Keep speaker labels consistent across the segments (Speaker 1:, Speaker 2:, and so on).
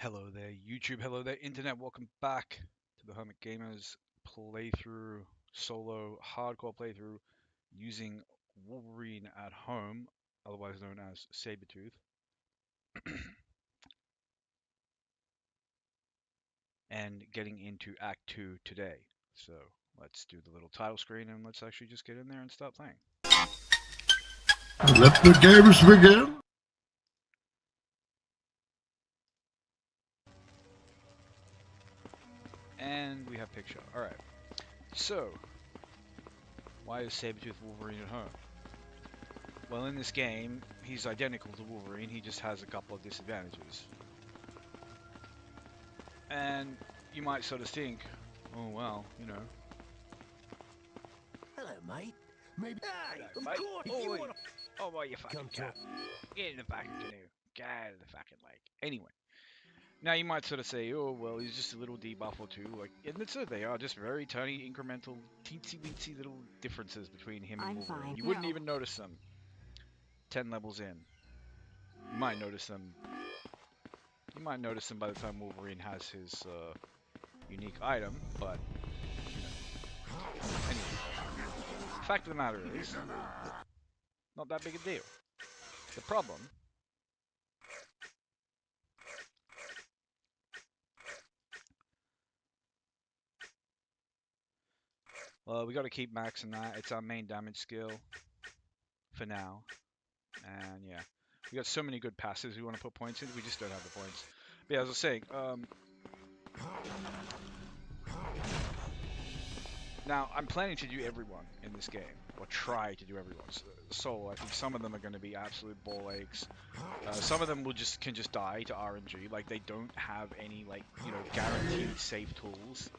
Speaker 1: Hello there, YouTube. Hello there, Internet. Welcome back to the Hermit Gamers playthrough, solo hardcore playthrough using Wolverine at home, otherwise known as Sabretooth, and getting into Act 2 today. So let's do the little title screen and let's actually just get in there and start playing.
Speaker 2: Let the games begin.
Speaker 1: And we have picture. Alright, so why is Sabretooth Wolverine at home? Well, in this game, he's identical to Wolverine, he just has a couple of disadvantages. And you might sort of think, oh well, you know.
Speaker 3: Hello, mate. Maybe. Hey,
Speaker 1: Hello,
Speaker 3: of
Speaker 1: mate.
Speaker 3: course. If
Speaker 1: Oh,
Speaker 3: you
Speaker 1: wait.
Speaker 3: wanna
Speaker 1: Oh, boy, you fucking
Speaker 3: come
Speaker 1: cat.
Speaker 3: talk.
Speaker 1: Get in the fucking canoe. Get out of the fucking lake. Anyway, now you might sort of say, oh well, he's just a little debuff or two. Like, and it's they are just very tiny, incremental, teensy weensy little differences between him and
Speaker 4: I'm
Speaker 1: Wolverine.
Speaker 4: fine.
Speaker 1: You wouldn't
Speaker 4: No.
Speaker 1: even notice them 10 levels in. You might notice them. You might notice them by the time Wolverine has his unique item, but anyway. Fact of the matter is, not that big a deal. The problem well, we got to keep maxing that. It's our main damage skill for now. And yeah, we got so many good passes we want to put points in. We just don't have the points. But yeah, as I was saying, now I'm planning to do everyone in this game, or try to do everyone. So I think some of them are going to be absolute ball aches. Some of them can just die to RNG. Like they don't have any guaranteed safe tools.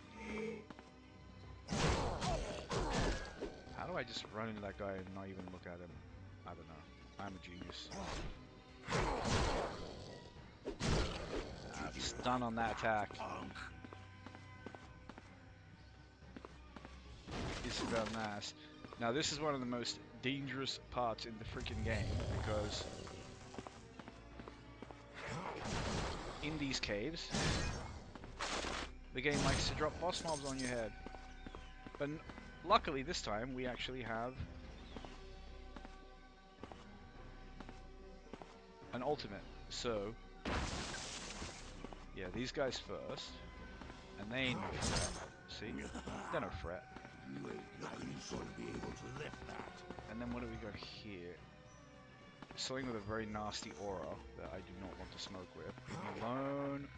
Speaker 1: How do I just run into that guy and not even look at him? I don't know. I'm a genius. Stun on that attack. This is about nice. Now this is one of the most dangerous parts in the freaking game because in these caves, the game likes to drop boss mobs on your head. But luckily this time we actually have an ultimate. So yeah, these guys first, and they ain't no fret. See, they're no fret.
Speaker 3: You ain't gonna be able to lift that.
Speaker 1: And then what do we got here? Something with a very nasty aura that I do not want to smoke with. Leave me alone.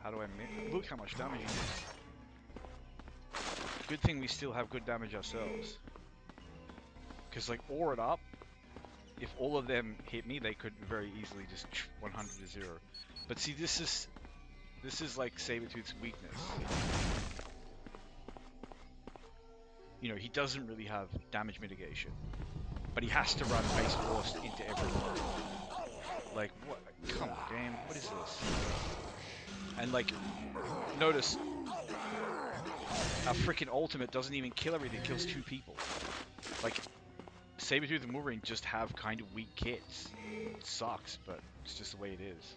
Speaker 1: How do I miss? Look how much damage he does. Good thing we still have good damage ourselves. Because like aura it up, if all of them hit me, they could very easily just 100 to 0. But see, this is like Sabretooth's weakness. You know, he doesn't really have damage mitigation, but he has to run base force into everyone. Like, what? Come on, game. What is this? And like, notice our freaking ultimate doesn't even kill everything. It kills 2 people. Like, Sabretooth and Wolverine just have kind of weak kits. It sucks, but it's just the way it is.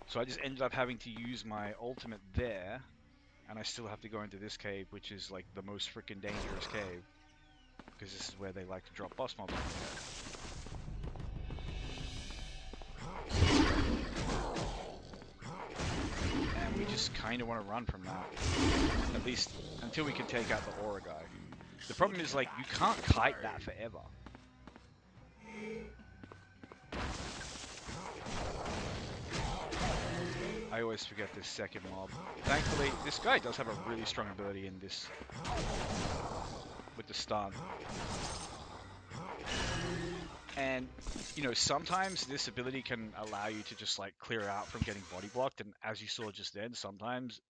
Speaker 1: So I just ended up having to use my ultimate there, and I still have to go into this cave, which is like the most freaking dangerous cave, because this is where they like to drop boss mobs on your head. And we just kind of want to run from that, at least until we can take out the aura guy. The problem is, like, you can't kite that forever. I always forget this second mob. Thankfully, this guy does have a really strong ability in this with the stun. And, you know, sometimes this ability can allow you to just, like, clear out from getting body blocked. And as you saw just then, sometimes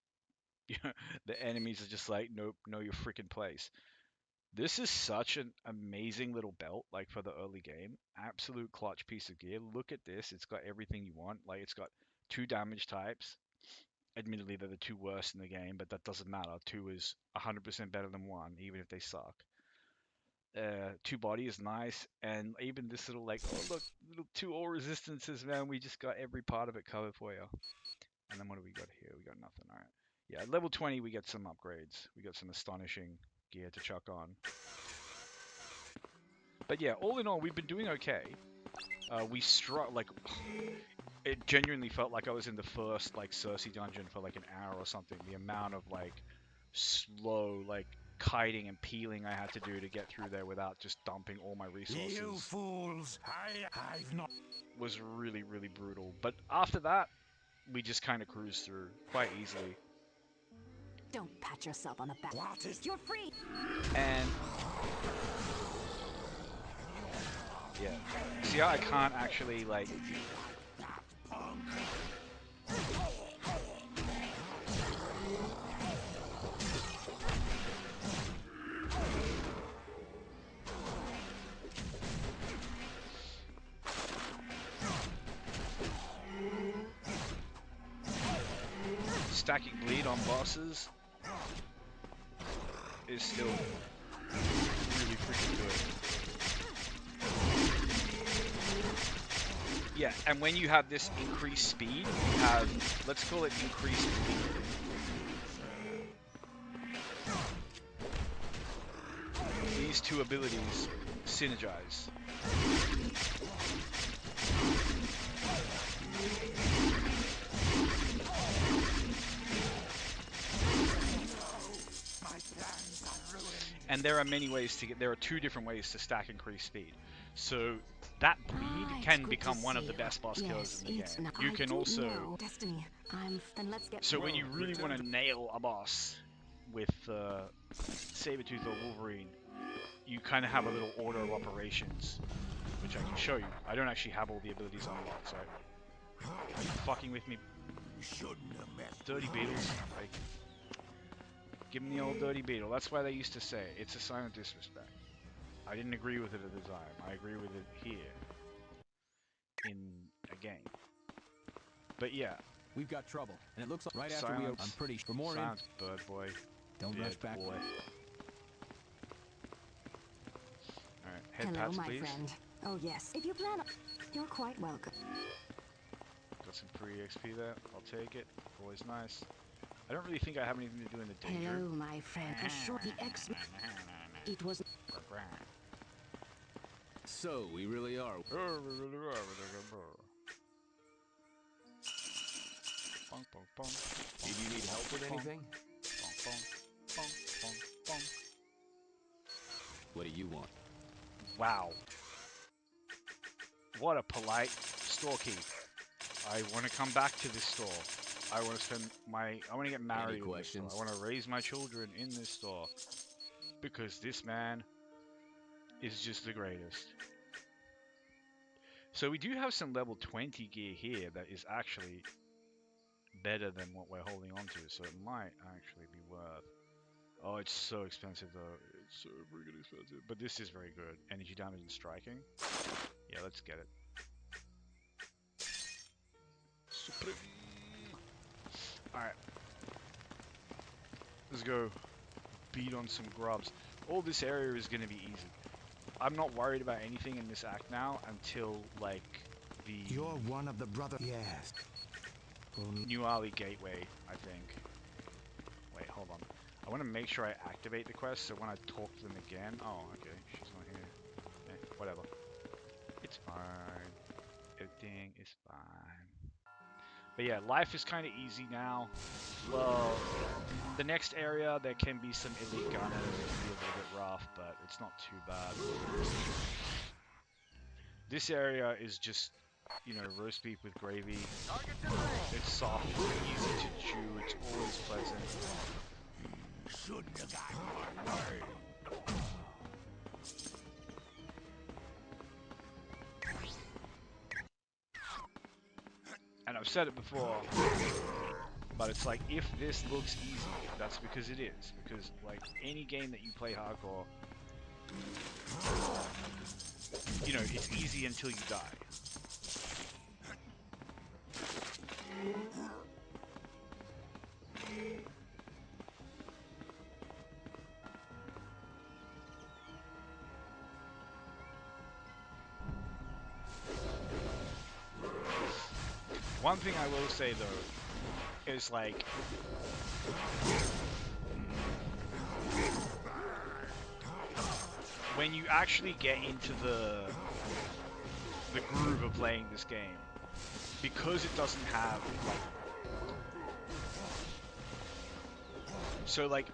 Speaker 1: the enemies are just like, nope, know your freaking place. This is such an amazing little belt, like, for the early game. Absolute clutch piece of gear. Look at this. It's got everything you want. Like, it's got 2 damage types. Admittedly, they're the 2 worst in the game, but that doesn't matter. 2 is 100% better than 1, even if they suck. Two body is nice, and even this little like, oh look, little two all resistances, man. We just got every part of it covered for you. And then what do we got here? We got nothing. All right. Yeah, level 20, we get some upgrades. We got some astonishing gear to chuck on. But yeah, all in all, we've been doing okay. We struck like, it genuinely felt like I was in the first like Cersei dungeon for like an hour or something. The amount of like slow like kiting and peeling I had to do to get through there without just dumping all my resources.
Speaker 3: You fools! I've not.
Speaker 1: Was really, really brutal. But after that, we just kind of cruised through quite easily.
Speaker 2: Don't pat yourself on the back.
Speaker 3: What is?
Speaker 2: You're free.
Speaker 1: And yeah, see how I can't actually like. Stacking bleed on bosses is still really freaking good. Yeah, and when you have this increased speed, you have, let's call it increased bleed. These two abilities synergize. And there are many ways to get. There are two different ways to stack increased speed. So that bleed can become one of the best boss killers in the game. You can also.
Speaker 2: Destiny. Then let's get.
Speaker 1: So when you really want to nail a boss with Sabretooth or Wolverine, you kind of have a little order of operations, which I can show you. I don't actually have all the abilities unlocked, so. Are you fucking with me? Dirty beetles. Like, give me the old dirty beetle. That's why they used to say it's a sign of disrespect. I didn't agree with it at the time. I agree with it here in a game. But yeah.
Speaker 4: We've got trouble, and it looks like right after
Speaker 1: Silence.
Speaker 4: I'm pretty sure. For more
Speaker 1: Silence, bird boy.
Speaker 4: Don't
Speaker 1: Bird
Speaker 4: rush back.
Speaker 1: boy. Alright, head
Speaker 2: Hello,
Speaker 1: pats,
Speaker 2: my
Speaker 1: please.
Speaker 2: friend. Oh yes. If you plan, you're quite welcome.
Speaker 1: Got some free XP there. I'll take it. Always nice. I don't really think I have anything to do in the danger.
Speaker 2: Hello, my friend. A short the X. It was.
Speaker 4: So we really are. Did you need help with anything? What do you want?
Speaker 1: Wow. What a polite storekeep. I want to come back to this store. I want to spend my. I want to get married in this store. I want to raise my children in this store. Because this man is just the greatest. So we do have some level 20 gear here that is actually better than what we're holding on to. So it might actually be worth. Oh, it's so expensive though. It's so freaking expensive. But this is very good. Energy damage and striking. Yeah, let's get it. Supreme. Alright. Let's go beat on some grubs. All this area is going to be easy. I'm not worried about anything in this act now until, like, the...
Speaker 3: You're one of the brothers. Yes.
Speaker 1: New Alley Gateway, I think. Wait, hold on. I want to make sure I activate the quest so when I talk to them again... Oh, okay. She's not here. Whatever. It's fine. Everything is fine. But yeah, life is kind of easy now. Well, the next area, there can be some elite gunners. It can be a little bit rough, but it's not too bad. This area is just, you know, roast beef with gravy. It's soft, it's easy to chew, it's always pleasant.
Speaker 3: Shouldn't have gotten my way.
Speaker 1: And I've said it before, but it's like, if this looks easy, that's because it is. Because, like, any game that you play hardcore, you know, it's easy until you die. One thing I will say though is like when you actually get into the groove of playing this game, because it doesn't have like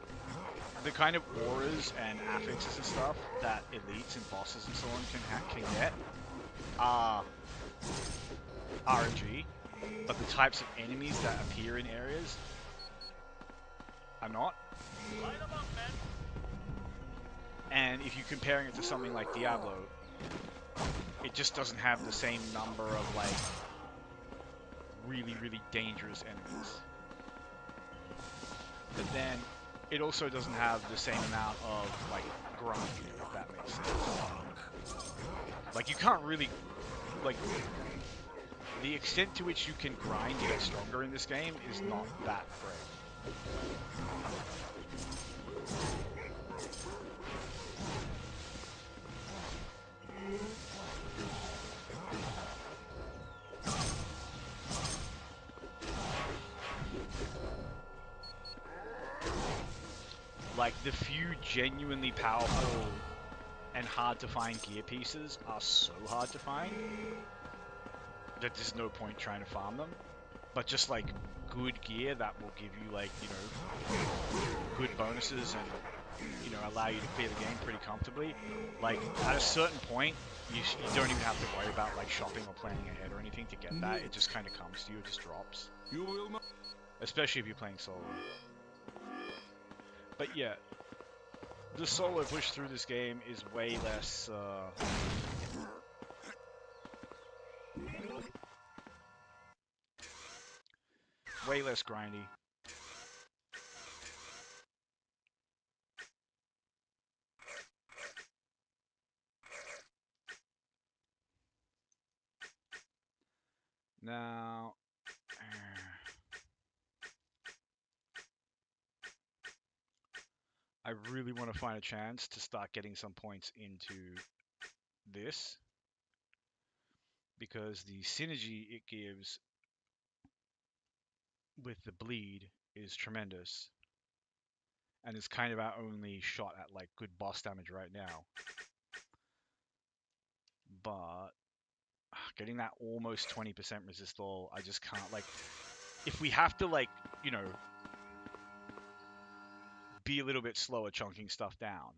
Speaker 1: the kind of auras and affixes and stuff that elites and bosses and so on can get are RNG, but the types of enemies that appear in areas are not. And if you're comparing it to something like Diablo, it just doesn't have the same number of like really, really dangerous enemies. But then it also doesn't have the same amount of like grind, if that makes sense. Like you can't really like the extent to which you can grind to get stronger in this game is not that great. Like the few genuinely powerful and hard to find gear pieces are so hard to find that there's no point trying to farm them. But just like good gear that will give you like, you know, good bonuses and, you know, allow you to clear the game pretty comfortably. Like at a certain point, you don't even have to worry about like shopping or planning ahead or anything to get that. It just kind of comes to you, it just drops. Especially if you're playing solo. But yeah, the solo push through this game is way less, way less grindy. Now, I really want to find a chance to start getting some points into this, because the synergy it gives with the bleed is tremendous, and it's kind of our only shot at like good boss damage right now. But getting that almost 20% resist all, I just can't, like, if we have to, like, you know, be a little bit slower chunking stuff down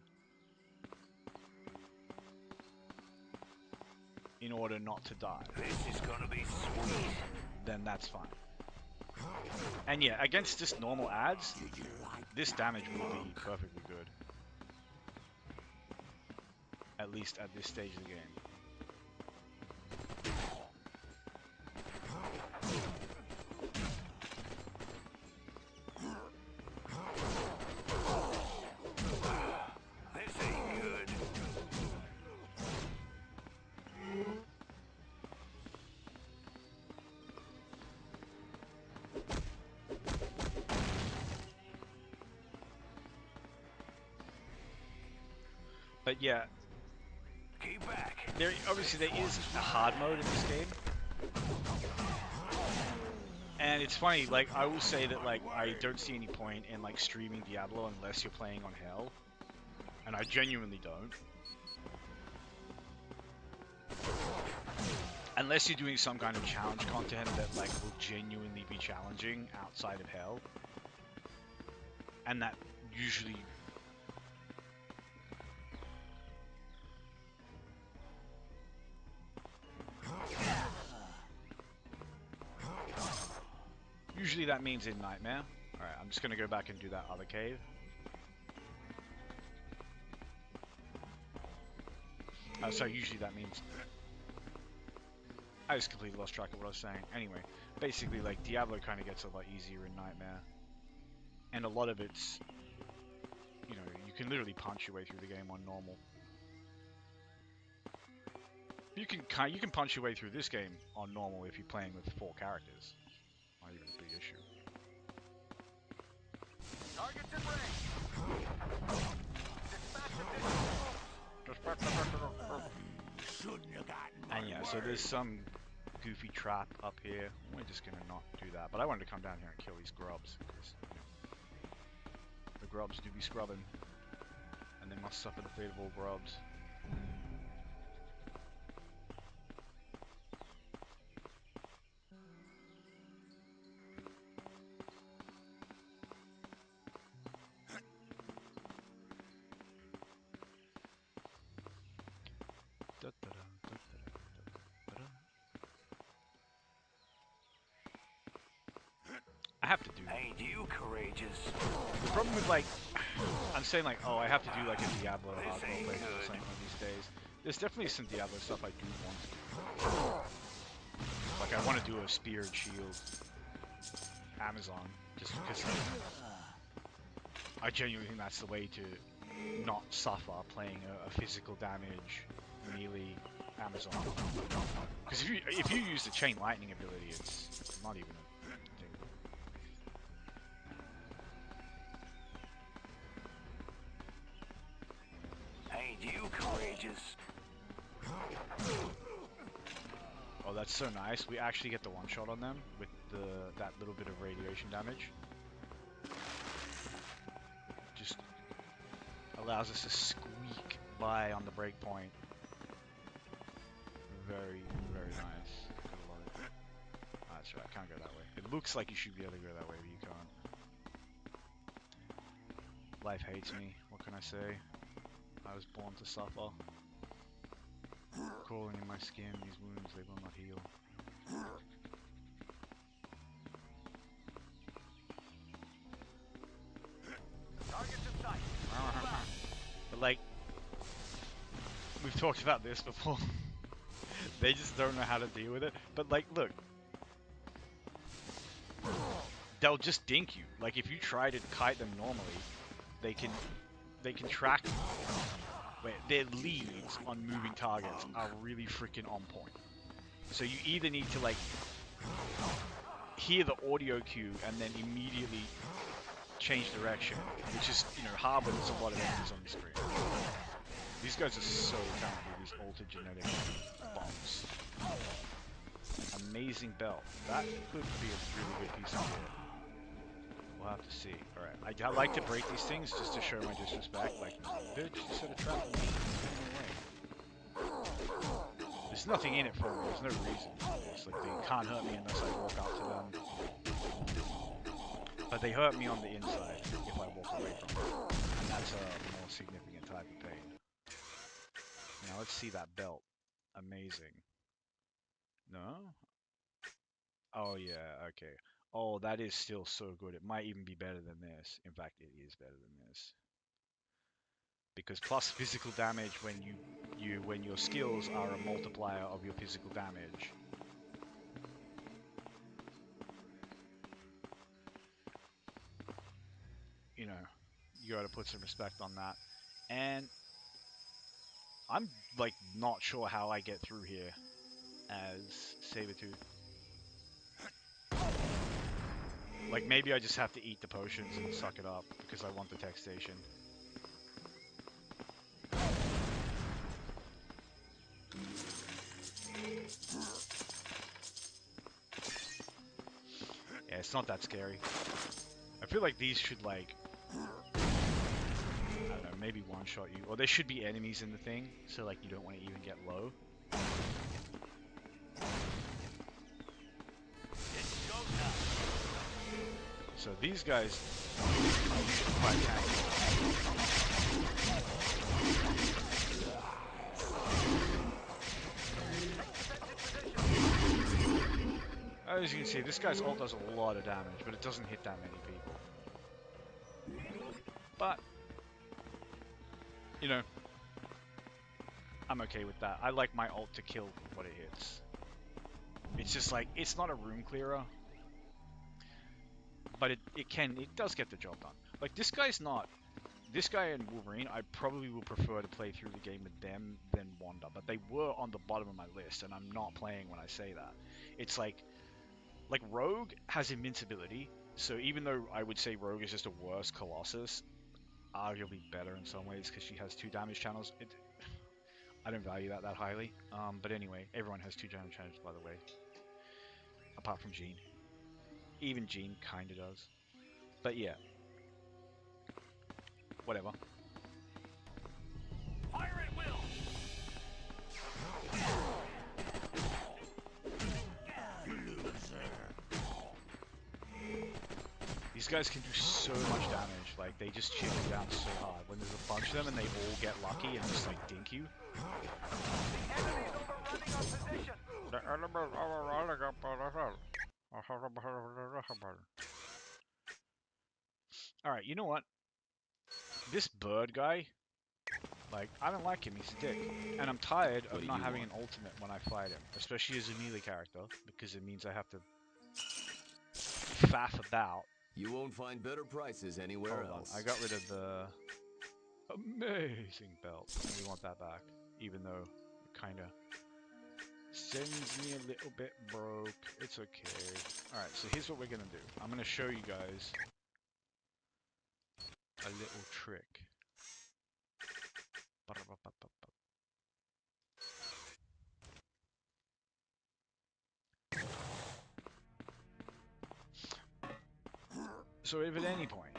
Speaker 1: in order not to die,
Speaker 3: This is gonna be sweet.
Speaker 1: then that's fine. And yeah, against just normal ads, this damage will be perfectly good. At least at this stage of the game.
Speaker 3: This ain't good.
Speaker 1: But yeah,
Speaker 3: Keep back.
Speaker 1: there is a hard mode in this game. And it's funny, like, I will say that, like, I don't see any point in, like, streaming Diablo unless you're playing on Hell. And I genuinely don't. Unless you're doing some kind of challenge content that, like, will genuinely be challenging outside of Hell. And that usually... Usually that means in Nightmare. Alright, I'm just gonna go back and do that other cave. So usually that means... I just completely lost track of what I was saying. Anyway, basically, like, Diablo kind of gets a lot easier in Nightmare. And a lot of it's... You know, you can literally punch your way through the game on normal. You can punch your way through this game on normal if you're playing with 4 characters. Not even a big issue.
Speaker 3: Target's in range. Shouldn't have gotten
Speaker 1: And yeah, so there's some goofy trap up here. We're just gonna not do that. But I wanted to come down here and kill these grubs, because the grubs do be scrubbing, and they must suffer the fate of all grubs. I have to do.
Speaker 3: Ain't you courageous?
Speaker 1: The problem with, like, I'm saying, like, oh, I have to do like a Diablo
Speaker 3: This
Speaker 1: hardcore
Speaker 3: ain't
Speaker 1: playthrough or
Speaker 3: good.
Speaker 1: something one of these days. There's definitely some Diablo stuff I do want to do. Like, I want to do a spear and shield Amazon, just because I genuinely think that's the way to not suffer playing a physical damage melee Amazon. Because if you use the chain lightning ability, it's not even a thing.
Speaker 3: Ain't you courageous?
Speaker 1: Oh, that's so nice. We actually get the one shot on them with that little bit of radiation damage. Just allows us to squeak by on the breakpoint. Very, very nice. Gotta love it. That's right, I can't go that way. It looks like you should be able to go that way, but you can't. Life hates me. What can I say? I was born to suffer. Crawling in my skin, these wounds, they will not heal.
Speaker 3: Target's in sight.
Speaker 1: But like, we've talked about this before. They just don't know how to deal with it. But like, look. They'll just dink you. Like, if you try to kite them normally, they can track you. Wait, their leads on moving targets are really freaking on point. So you either need to, like, hear the audio cue and then immediately change direction, which is, you know, hard when there's a lot of enemies on the screen. These guys are so talented, these altered genetic bombs. Amazing belt. That could be a really good piece of gear. We'll have to see. Alright, I like to break these things just to show my disrespect. Like, bitch, you should have trapped me. There's nothing in it for me. There's no reason. It's like they can't hurt me unless I walk up to them. But they hurt me on the inside if I walk away from them. And that's a more significant type of pain. Now let's see that belt. Amazing. No? Oh yeah, okay. Oh, that is still so good. It might even be better than this. In fact, it is better than this. Because plus physical damage when your skills are a multiplier of your physical damage. You know, you gotta put some respect on that. And I'm like not sure how I get through here as Sabretooth. Like, maybe I just have to eat the potions and suck it up because I want the tech station. Yeah, it's not that scary. I feel like these should, like, I don't know, maybe one-shot you. Or there should be enemies in the thing, so, like, you don't want to even get low. So these guys are quite tanky. As you can see, this guy's ult does a lot of damage, but it doesn't hit that many people. But, you know, I'm okay with that. I like my ult to kill what it hits. It's just like, it's not a room clearer. But it does get the job done. Like, this guy and Wolverine, I probably will prefer to play through the game with them than Wanda. But they were on the bottom of my list, and I'm not playing when I say that. It's like Rogue has invincibility, so even though I would say Rogue is just a worse Colossus, arguably better in some ways because she has 2 damage channels. I don't value that highly. But anyway, everyone has 2 damage channels, by the way. apart from Jean. Even Jean kind of does. But yeah. Whatever.
Speaker 3: Fire at will.
Speaker 1: These guys can do so much damage. Like, they just chip you down so hard. When there's a bunch of them and they all get lucky and just, like, dink you.
Speaker 3: The enemy's overrunning our position.
Speaker 1: Alright, you know what? This bird guy, like, I don't like him. He's a dick. And I'm tired
Speaker 4: What
Speaker 1: of
Speaker 4: do
Speaker 1: not
Speaker 4: you
Speaker 1: having
Speaker 4: want?
Speaker 1: an ultimate when I fight him. Especially as a melee character. Because it means I have to faff about.
Speaker 4: You won't find better prices anywhere
Speaker 1: Hold on,
Speaker 4: else.
Speaker 1: I got rid of the amazing belt. We want that back, even though it kind of sends me a little bit broke. It's okay. Alright, so here's what we're going to do. I'm going to show you guys a little trick. So if at any point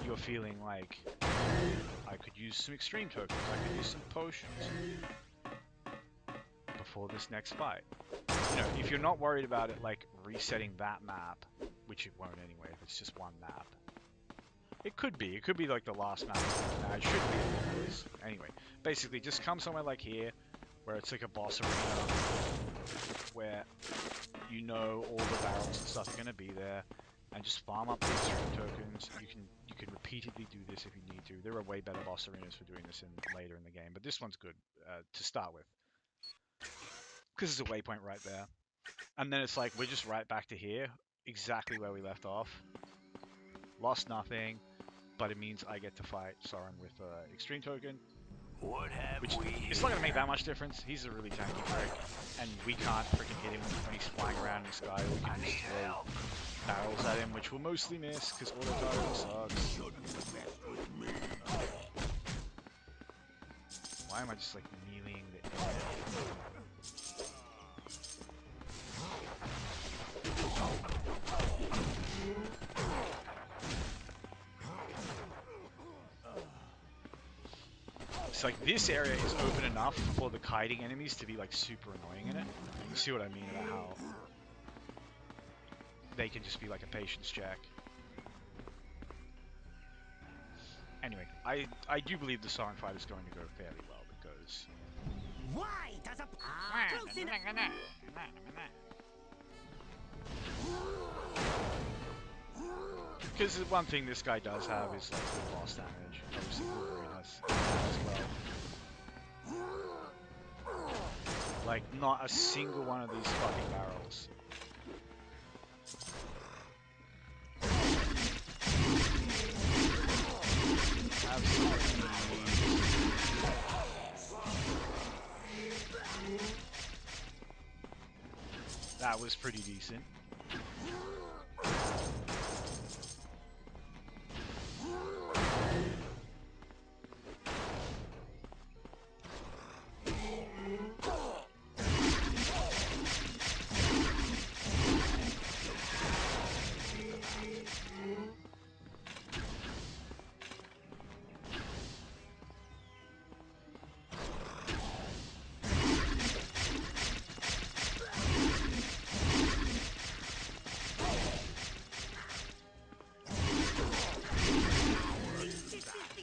Speaker 1: you're feeling like I could use some extreme tokens, I could use some potions before this next fight. You know, if you're not worried about it like resetting that map, which it won't anyway if it's just one map. It could be like the last map. Nah, it shouldn't be always. Anyway, basically just come somewhere like here where it's like a boss arena where you know all the barrels and stuff are going to be there. And just farm up the extreme tokens. You can repeatedly do this if you need to. There are way better boss arenas for doing this later in the game, but this one's good to start with because it's a waypoint right there. And then it's like we're just right back to here, exactly where we left off. Lost nothing, but it means I get to fight Soren with extreme token,
Speaker 3: What have
Speaker 1: which
Speaker 3: we
Speaker 1: it's not gonna make
Speaker 3: here?
Speaker 1: that much difference. He's a really tanky prick, and we can't freaking hit him when he's flying around in the sky. We
Speaker 3: I
Speaker 1: can
Speaker 3: need
Speaker 1: just throw
Speaker 3: help.
Speaker 1: barrels at him, which will mostly miss because auto targeting sucks.
Speaker 3: Shouldn't mess with me.
Speaker 1: Why am I just like kneeling the air? It's like this area is open enough for the kiting enemies to be like super annoying in it. You see what I mean about how they can just be like a patience check. Anyway, I do believe the Soren fight is going to go fairly well because
Speaker 2: Why does a close enough?
Speaker 1: because the one thing this guy does have is like good boss damage. Obviously Wolverine has as well. Like not a single one of these fucking barrels. Absolutely. That was pretty decent.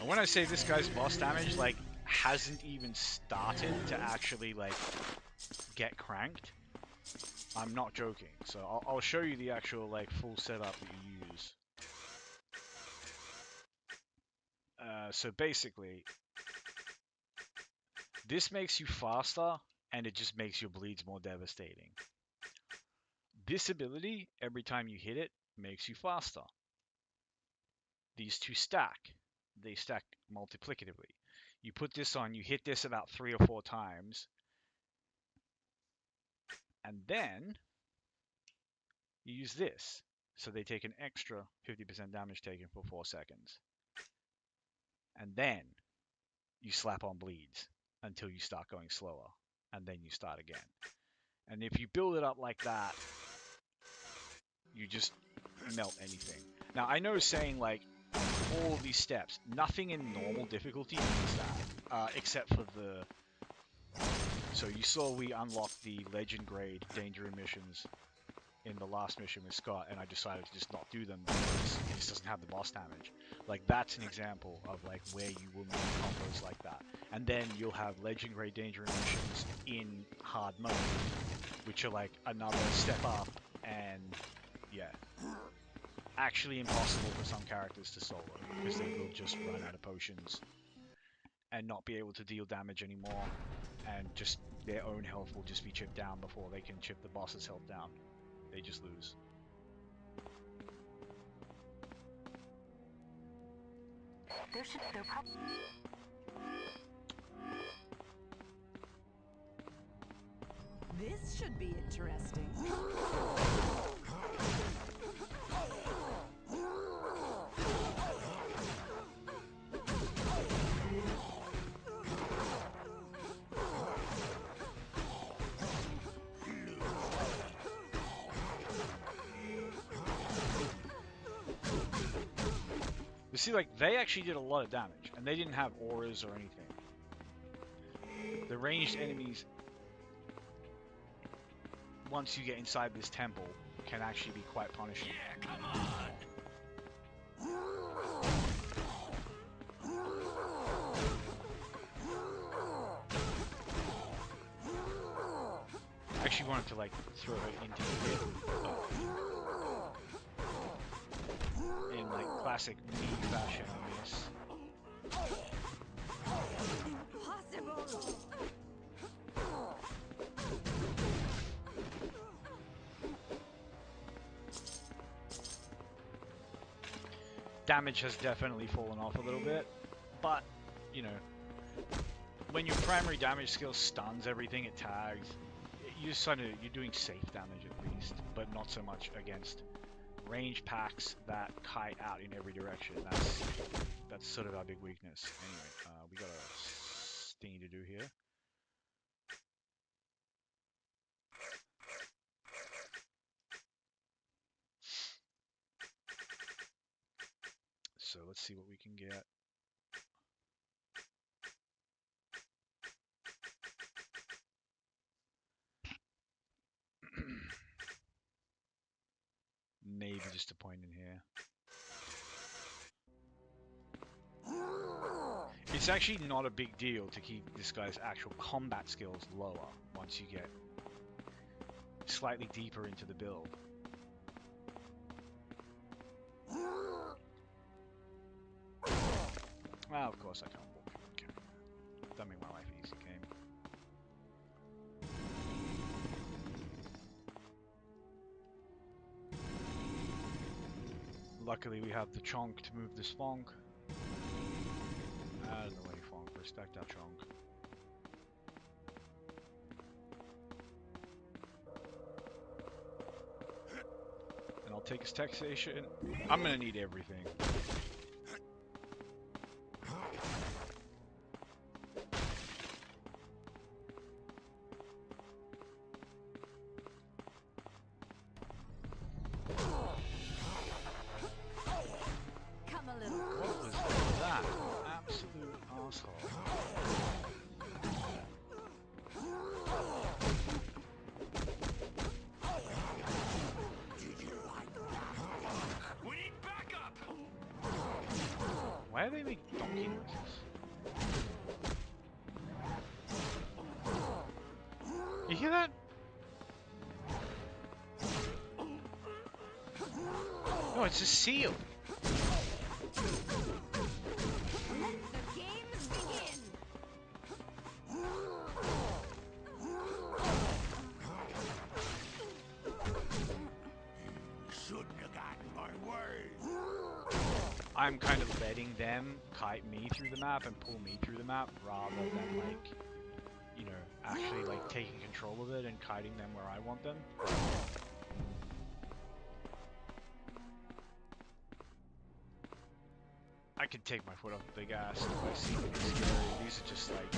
Speaker 1: And when I say this guy's boss damage, like, hasn't even started to actually, like, get cranked, I'm not joking. So I'll show you the actual, like, full setup that you use. So basically, this makes you faster, and it just makes your bleeds more devastating. This ability, every time you hit it, makes you faster. These two stack. They stack multiplicatively. You put this on, you hit this about 3 or 4 times, and then you use this. So they take an extra 50% damage taken for 4 seconds. And then you slap on bleeds until you start going slower, and then you start again. And if you build it up like that You just melt anything. Now, I know saying, like, all of these steps, nothing in normal difficulty does that, except for the... So you saw we unlocked the legend grade danger emissions in the last mission with Scott, and I decided to just not do them because it just doesn't have the boss damage. Like, that's an example of, like, where you will need combos like that. And then you'll have legend grade danger emissions in hard mode, which are, like, another step up, and, yeah. Actually impossible for some characters to solo, because they will just run out of potions and not be able to deal damage anymore, and just their own health will just be chipped down before they can chip the boss's health down. They just lose.
Speaker 5: This should be interesting.
Speaker 1: You see, like, they actually did a lot of damage, and they didn't have auras or anything. The ranged enemies, once you get inside this temple, can actually be quite punishing.
Speaker 3: Yeah, come on!
Speaker 1: I actually wanted to, like, throw it into the pit. In, like, classic me fashion, I guess.
Speaker 5: Impossible!
Speaker 1: Damage has definitely fallen off a little bit, but, you know, when your primary damage skill stuns everything, it tags, you're doing safe damage at least, but not so much against range packs that kite out in every direction. That's sort of our big weakness. Anyway, we got a thingy to do here. So let's see what we can get. Maybe just a point in here. It's actually not a big deal to keep this guy's actual combat skills lower once you get slightly deeper into the build. Well, of course I can't walk. Okay. That made my life easy, game. Luckily we have the chonk to move this funk. Out of the way, funk. Respect our chonk. And I'll take his taxation. I'm gonna need everything. Why are they making donkey noises? You hear that? No, it's a seal. I'm kind of letting them kite me through the map and pull me through the map rather than, like, you know, actually, like, taking control of it and kiting them where I want them. I could take my foot off the gas if I see them scary. These are just like...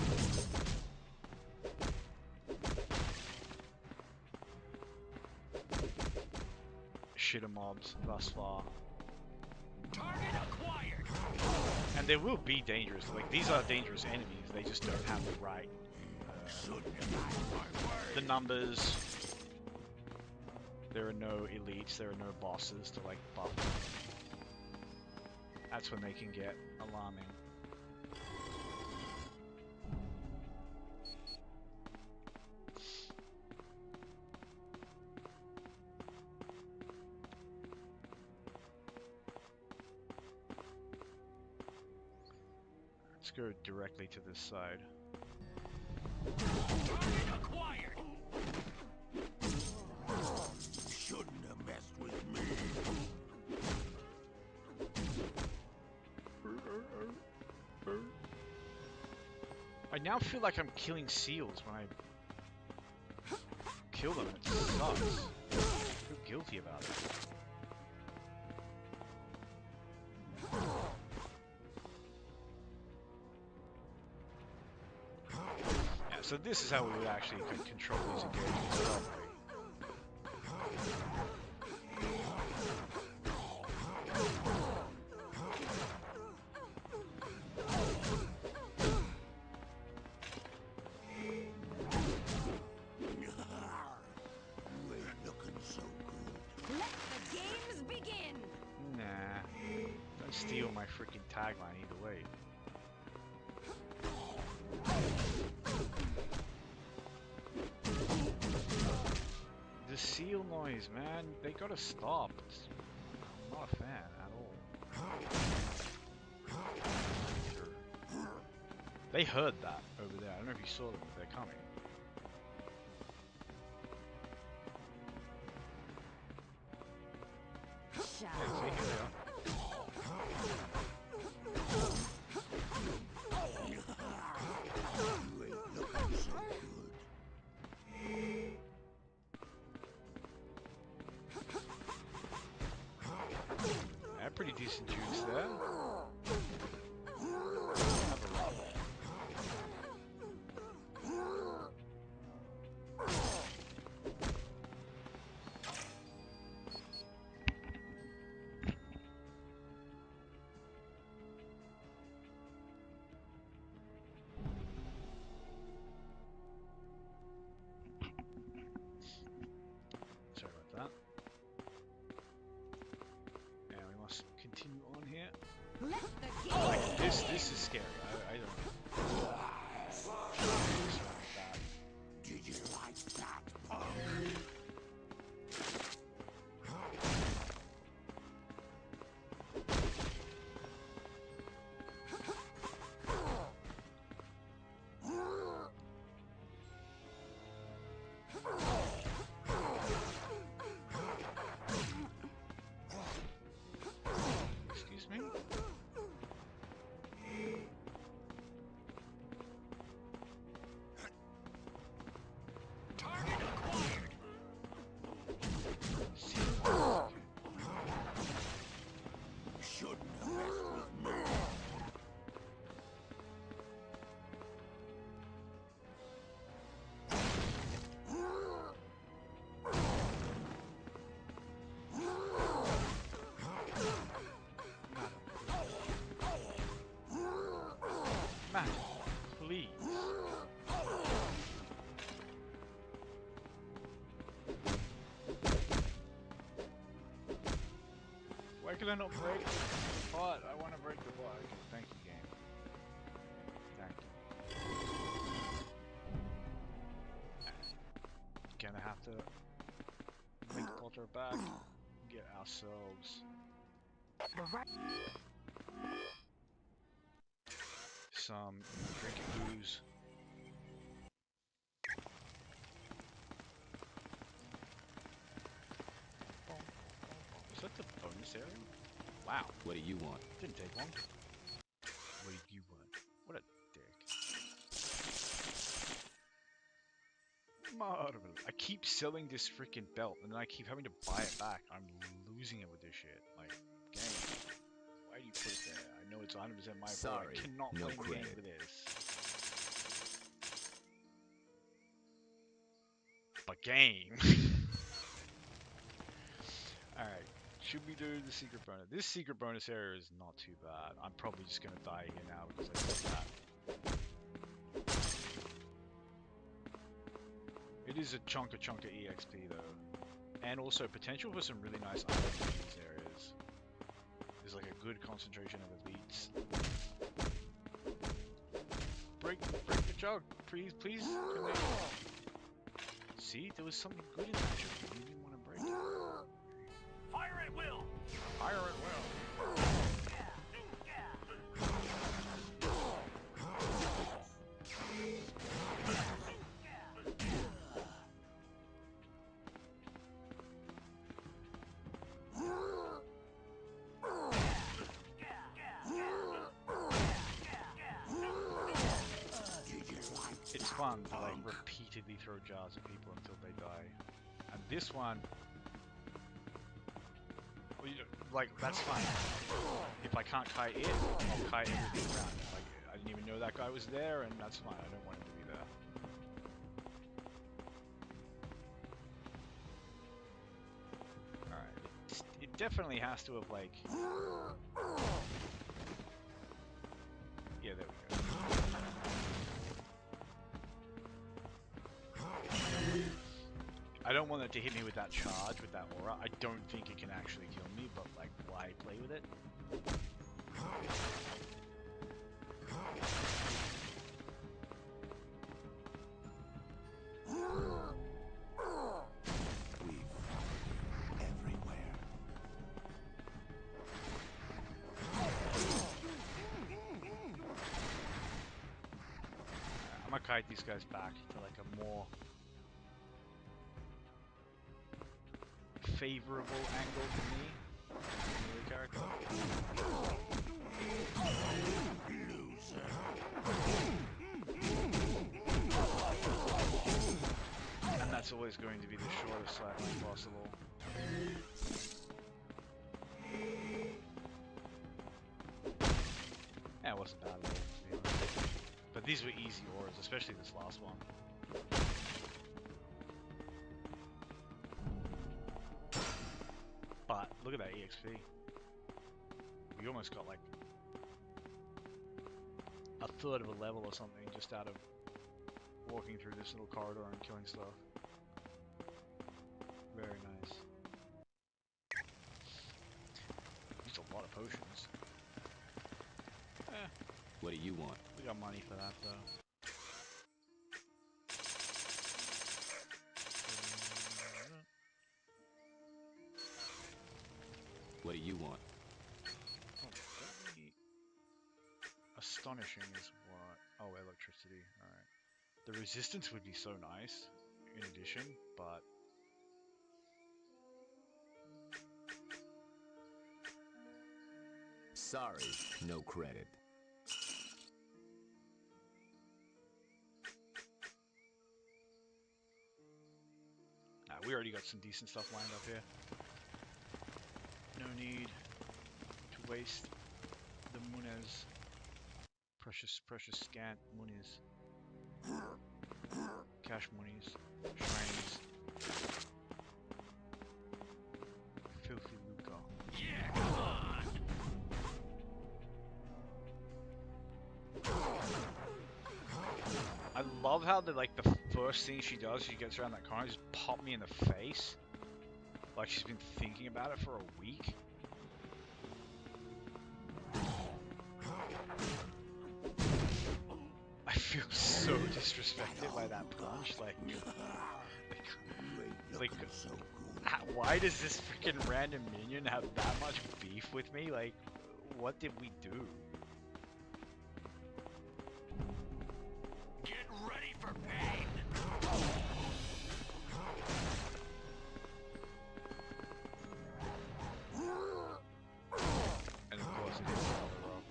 Speaker 1: shitter mobs thus far.
Speaker 3: Target acquired.
Speaker 1: And they will be dangerous. Like, these are dangerous enemies. They just don't have the right
Speaker 3: Shouldn't have gotten my word.
Speaker 1: the numbers. There are no elites. There are no bosses to like buff them. That's when they can get alarming. Let's go directly to this side.
Speaker 3: Target acquired. Shouldn't have messed with me.
Speaker 1: I now feel like I'm killing seals when I kill them. It sucks. I feel guilty about it. Yeah, so this is how we would actually control these engagements properly.
Speaker 3: You ain't looking so good.
Speaker 5: Let the games begin.
Speaker 1: Nah, don't steal my freaking tagline either way. The seal noise, man, they gotta stop. I'm not a fan at all. They heard that over there. I don't know if you saw them, but they're coming.
Speaker 5: Shall
Speaker 1: Yeah, see, here they are.
Speaker 3: You ain't looking so good.
Speaker 1: Yeah, pretty decent juice there. Have a lot. Sorry about that. And we must continue on here.
Speaker 5: let the
Speaker 1: Like
Speaker 5: games
Speaker 1: this is scary. I don't know.
Speaker 3: Did you like that?
Speaker 1: Excuse me?
Speaker 3: Target acquired. Shouldn't have messed with me.
Speaker 1: Madam, please. Why can I not break the pot? I want to break the pot. Okay, thank you, game. Thank you. Gonna have to make the altar back. Get ourselves
Speaker 5: the right.
Speaker 1: some drinking booze. Is that the bonus area? Wow,
Speaker 4: What do you want?
Speaker 1: didn't take long. What did you want? What a dick. Marvel. I keep selling this freaking belt and then I keep having to buy it back. I'm losing it with this shit. Like, game. Why do you put it there? I know it's 100% my fault.
Speaker 4: Sorry,
Speaker 1: I cannot
Speaker 4: no
Speaker 1: play the game
Speaker 4: credit.
Speaker 1: with this. But game. Alright, should we do the secret bonus? This secret bonus area is not too bad. I'm probably just gonna die here now because I did that. It is a chunk of EXP though. And also potential for some really nice items in these areas. There's like a good concentration of elites. Break the jug, please. Can they... See, there was something good in that jug. You didn't want to break it.
Speaker 3: Fire at will!
Speaker 1: Fire at will. It's fun to like repeatedly throw jars at people until they die. And this one, well, like, that's fine. If I can't kite it, I'll kite everything around it. Like, I didn't even know that guy was there, and that's fine. I don't want him to be there. Alright. It definitely has to have, like... Yeah, there we go. I don't want it to hit me with that charge, with that aura. I don't think it can actually kill me, but like, why play with it?
Speaker 3: Everywhere.
Speaker 1: I'm gonna kite these guys back to like a more favorable angle for me. The character. And that's always going to be the shortest sight line possible. Yeah, it wasn't bad at all, to be honest. But these were easy auras, especially this last one. But look at that EXP. We almost got like a third of a level or something just out of walking through this little corridor and killing stuff. Very nice. Used a lot of potions.
Speaker 4: What do you want?
Speaker 1: We got money for that though.
Speaker 4: What do you want?
Speaker 1: Oh, astonishing is what? Oh, electricity. Alright. The resistance would be so nice in addition, but...
Speaker 4: Sorry, no credit.
Speaker 1: Nah, we already got some decent stuff lined up here. No need to waste the munes. Precious scant monies. Cash monies. Shinies. Filthy Luca.
Speaker 3: Yeah, come on!
Speaker 1: I love how the first thing she does, she gets around that corner, just pop me in the face. Like she's been thinking about it for a week. I feel so disrespected by that punch. Why does this freaking random minion have that much beef with me? Like, what did we do?
Speaker 3: Get ready for pain!
Speaker 1: And of course it is another row.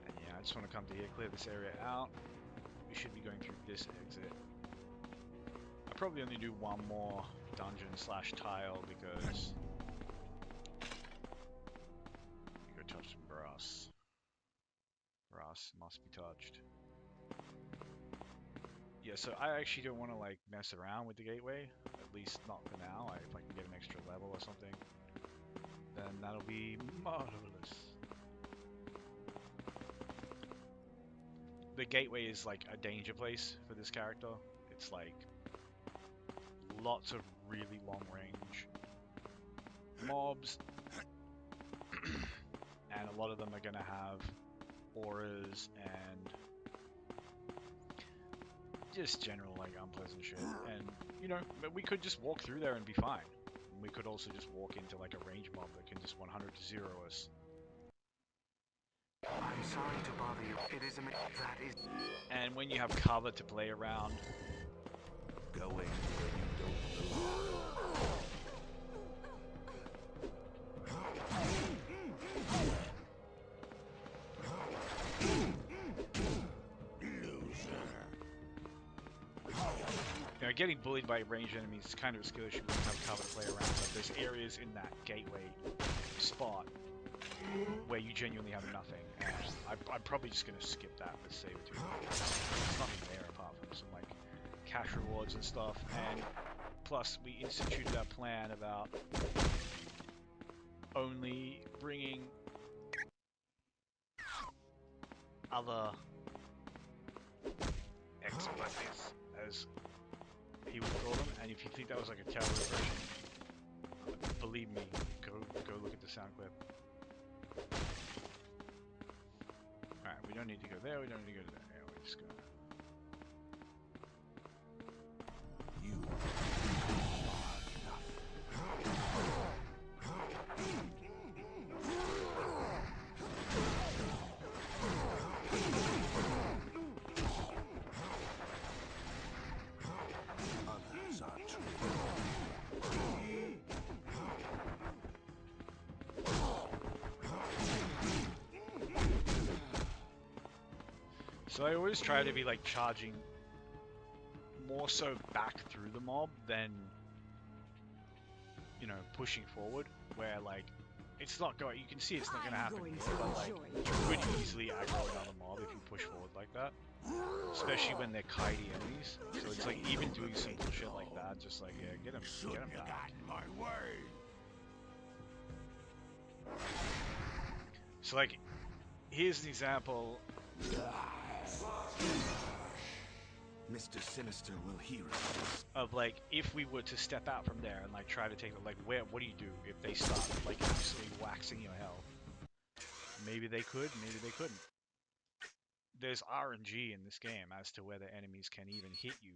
Speaker 1: And yeah, I just want to come to here, clear this area out. We should be going through this exit. I probably only do one more dungeon slash tile because you go touch some brass. Brass must be touched. Yeah, so I actually don't want to like mess around with the gateway, at least not for now. If I can get an extra level or something, then that'll be marvelous. The gateway is like a danger place for this character. It's like lots of really long range mobs, and a lot of them are gonna have auras and just general like unpleasant shit. And you know, we could just walk through there and be fine. We could also just walk into like a range mob that can just 100 to 0 us.
Speaker 6: I'm sorry to bother you. It is that is
Speaker 1: And when you have cover to play around,
Speaker 3: Going where you don't belong.
Speaker 1: you know, getting bullied by ranged enemies is kind of a skill issue when you have cover to play around. But there's areas in that gateway spot where you genuinely have nothing. And I'm probably just gonna skip that with Sabertooth. There's nothing there apart from some like cash rewards and stuff. And plus, we instituted our plan about only bringing other expletives, as he would call them. And if you think that was like a terrible version, believe me, go look at the sound clip. Alright, we don't need to go there, we don't need to go to there. Yeah, we just go.
Speaker 3: You others are true.
Speaker 1: So I always try to be like charging more so back through the mob than, you know, pushing forward, where like it's not going, you can see it's not going to happen here, but like you could easily aggro another mob if you push forward like that, especially when they're kitey enemies. So it's like even doing simple shit like that, just like, yeah, get him
Speaker 3: Shouldn't have
Speaker 1: back.
Speaker 3: gotten my way.
Speaker 1: So like, here's an example.
Speaker 6: Mr. Sinister will hear us.
Speaker 1: Of like, if we were to step out from there and like try to take the, like, what do you do if they start like absolutely waxing your health? Maybe they could, maybe they couldn't. There's RNG in this game as to whether enemies can even hit you.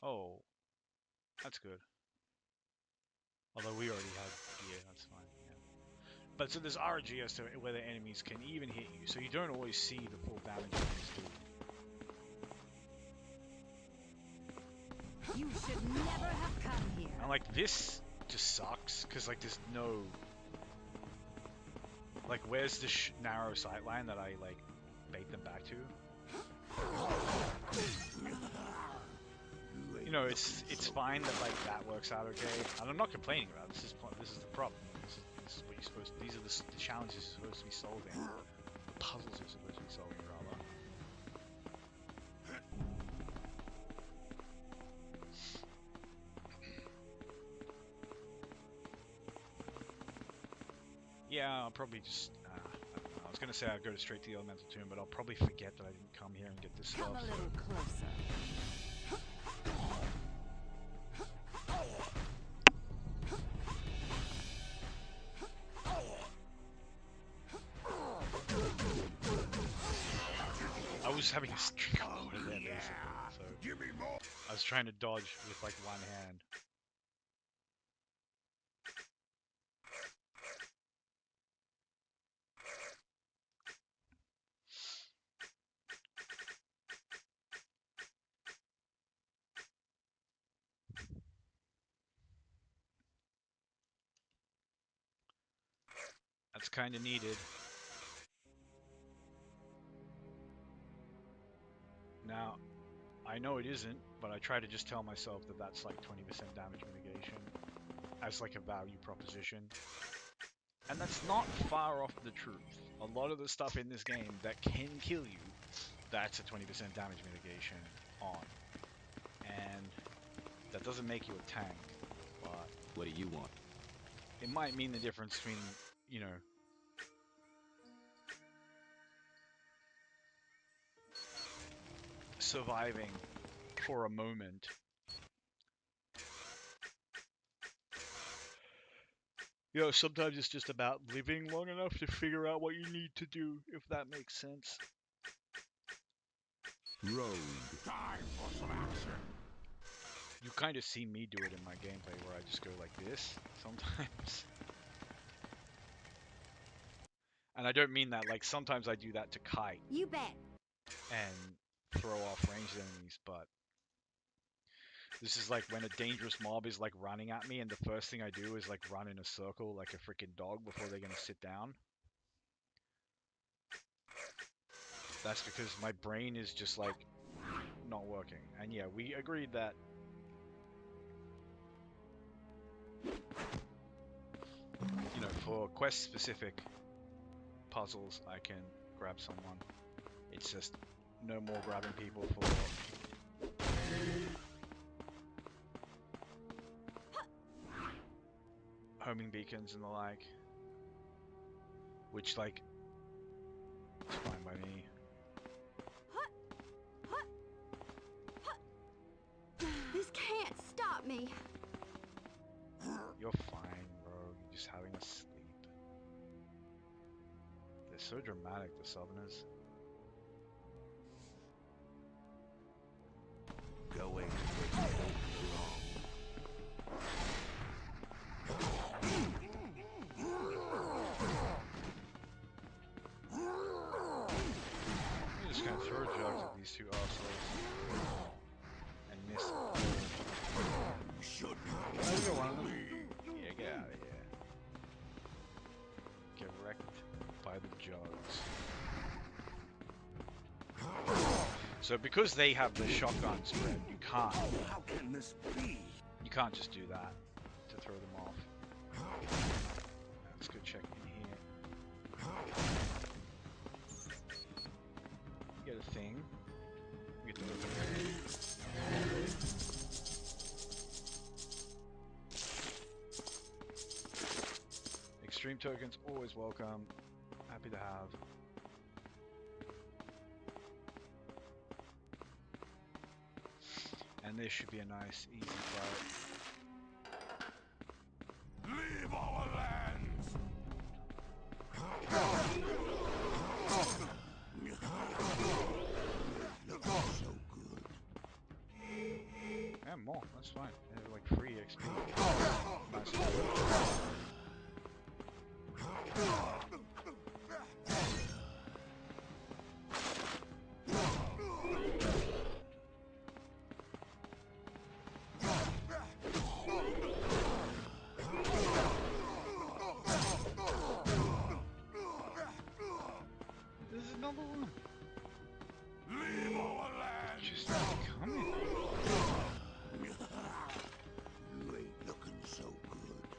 Speaker 1: Oh, that's good. Although we already have gear, that's fine. Yeah. But so there's RNG as to whether enemies can even hit you, so you don't always see the full damage enemies do.
Speaker 5: You should never have come here.
Speaker 1: And like this just sucks because like there's no, like, where's the narrow sight line that I like bait them back to? You know, it's fine that like that works out okay, and I'm not complaining about it. This is the problem. This is what you're supposed to, these are the challenges you're supposed to be solving, the puzzles you're supposed to be solving rather. Yeah, I'll probably just, I was going to say I'd go straight to the Elemental Tomb, but I'll probably forget that I didn't come here and get this
Speaker 5: Come
Speaker 1: stuff.
Speaker 5: a little closer.
Speaker 1: I was having a streak of water there basically, so
Speaker 3: Give me more.
Speaker 1: I was trying to dodge with like one hand. That's kind of needed. Now, I know it isn't, but I try to just tell myself that that's like 20% damage mitigation as like a value proposition. And that's not far off the truth. A lot of the stuff in this game that can kill you that's a 20% damage mitigation on. And that doesn't make you a tank, but
Speaker 4: What do you want?
Speaker 1: it might mean the difference between, you know, surviving for a moment. You know, sometimes it's just about living long enough to figure out what you need to do, if that makes sense.
Speaker 4: Rogue.
Speaker 3: Time for some action.
Speaker 1: You kind of see me do it in my gameplay where I just go like this sometimes. And I don't mean that, like sometimes I do that to kite
Speaker 5: You bet.
Speaker 1: and throw off ranged enemies, but this is like when a dangerous mob is like running at me and the first thing I do is like run in a circle like a freaking dog before they're gonna sit down. That's because my brain is just like not working. And yeah, we agreed that you know, for quest specific puzzles I can grab someone. It's just no more grabbing people for homing beacons and the like, which like it's fine by me.
Speaker 5: This can't stop me.
Speaker 1: You're fine, bro. You're just having a sleep. They're so dramatic, the Southerners.
Speaker 6: Going
Speaker 1: I'm just gonna throw jugs at these two assholes and miss.
Speaker 3: Should
Speaker 1: Oh, you got one of them? Yeah, get out of here. Get wrecked by the jugs. So because they have the shotgun spread, you can't
Speaker 6: How can this be?
Speaker 1: just do that to throw them off. Let's go check in here. You get a thing. You get to open it. Extreme tokens, always welcome. Happy to have. And this should be a nice, easy fight.
Speaker 3: leave our lands. Looks so good.
Speaker 1: And more, that's fine. They're like free XP. Nice. There's another one.
Speaker 3: Leave our lands.
Speaker 1: Just coming.
Speaker 3: You ain't looking so good.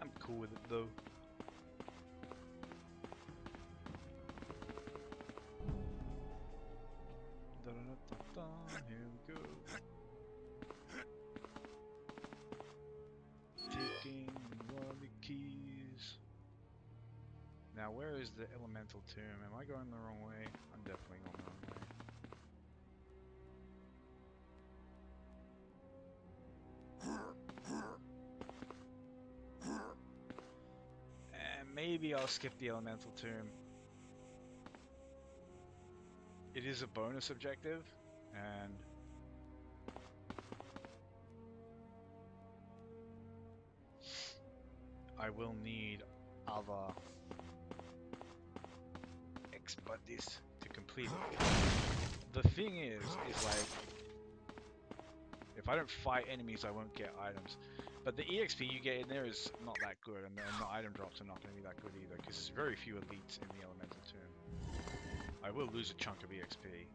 Speaker 1: I'm cool with it though. Da-da-da-da-da, here we go. Taking one of the keys. Now where is the elemental tomb? Am I going the wrong way? I'm definitely going the wrong way. And maybe I'll skip the elemental tomb. It is a bonus objective, and I will need other ex-buddies to complete it. The thing is like, if I don't fight enemies, I won't get items. But the EXP you get in there is not that good, and the item drops are not going to be that good either, because there's very few elites in the elemental tomb. I will lose a chunk of EXP.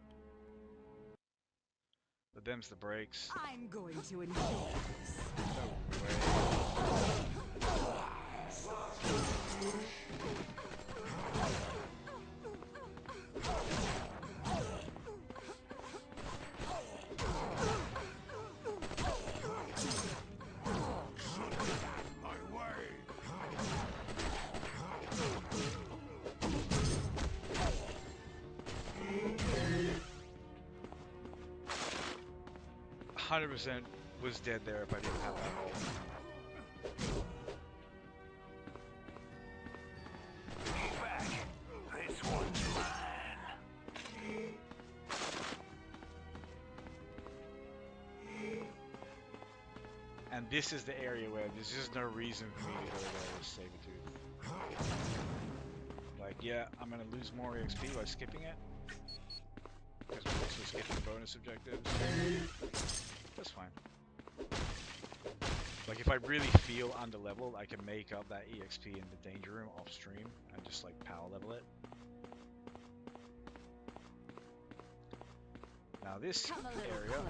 Speaker 1: But them's the breaks.
Speaker 5: I'm going to enjoy this.
Speaker 1: No way. 100% was dead there if I didn't have that roll.
Speaker 3: Get back. This one's mine.
Speaker 1: And this is the area where there's just no reason for me to go there with Sabretooth. Like, yeah, I'm gonna lose more XP by skipping it. Because we're also skipping bonus objectives. That's fine. Like, if I really feel underleveled, I can make up that EXP in the danger room off stream and just like power level it. Now this area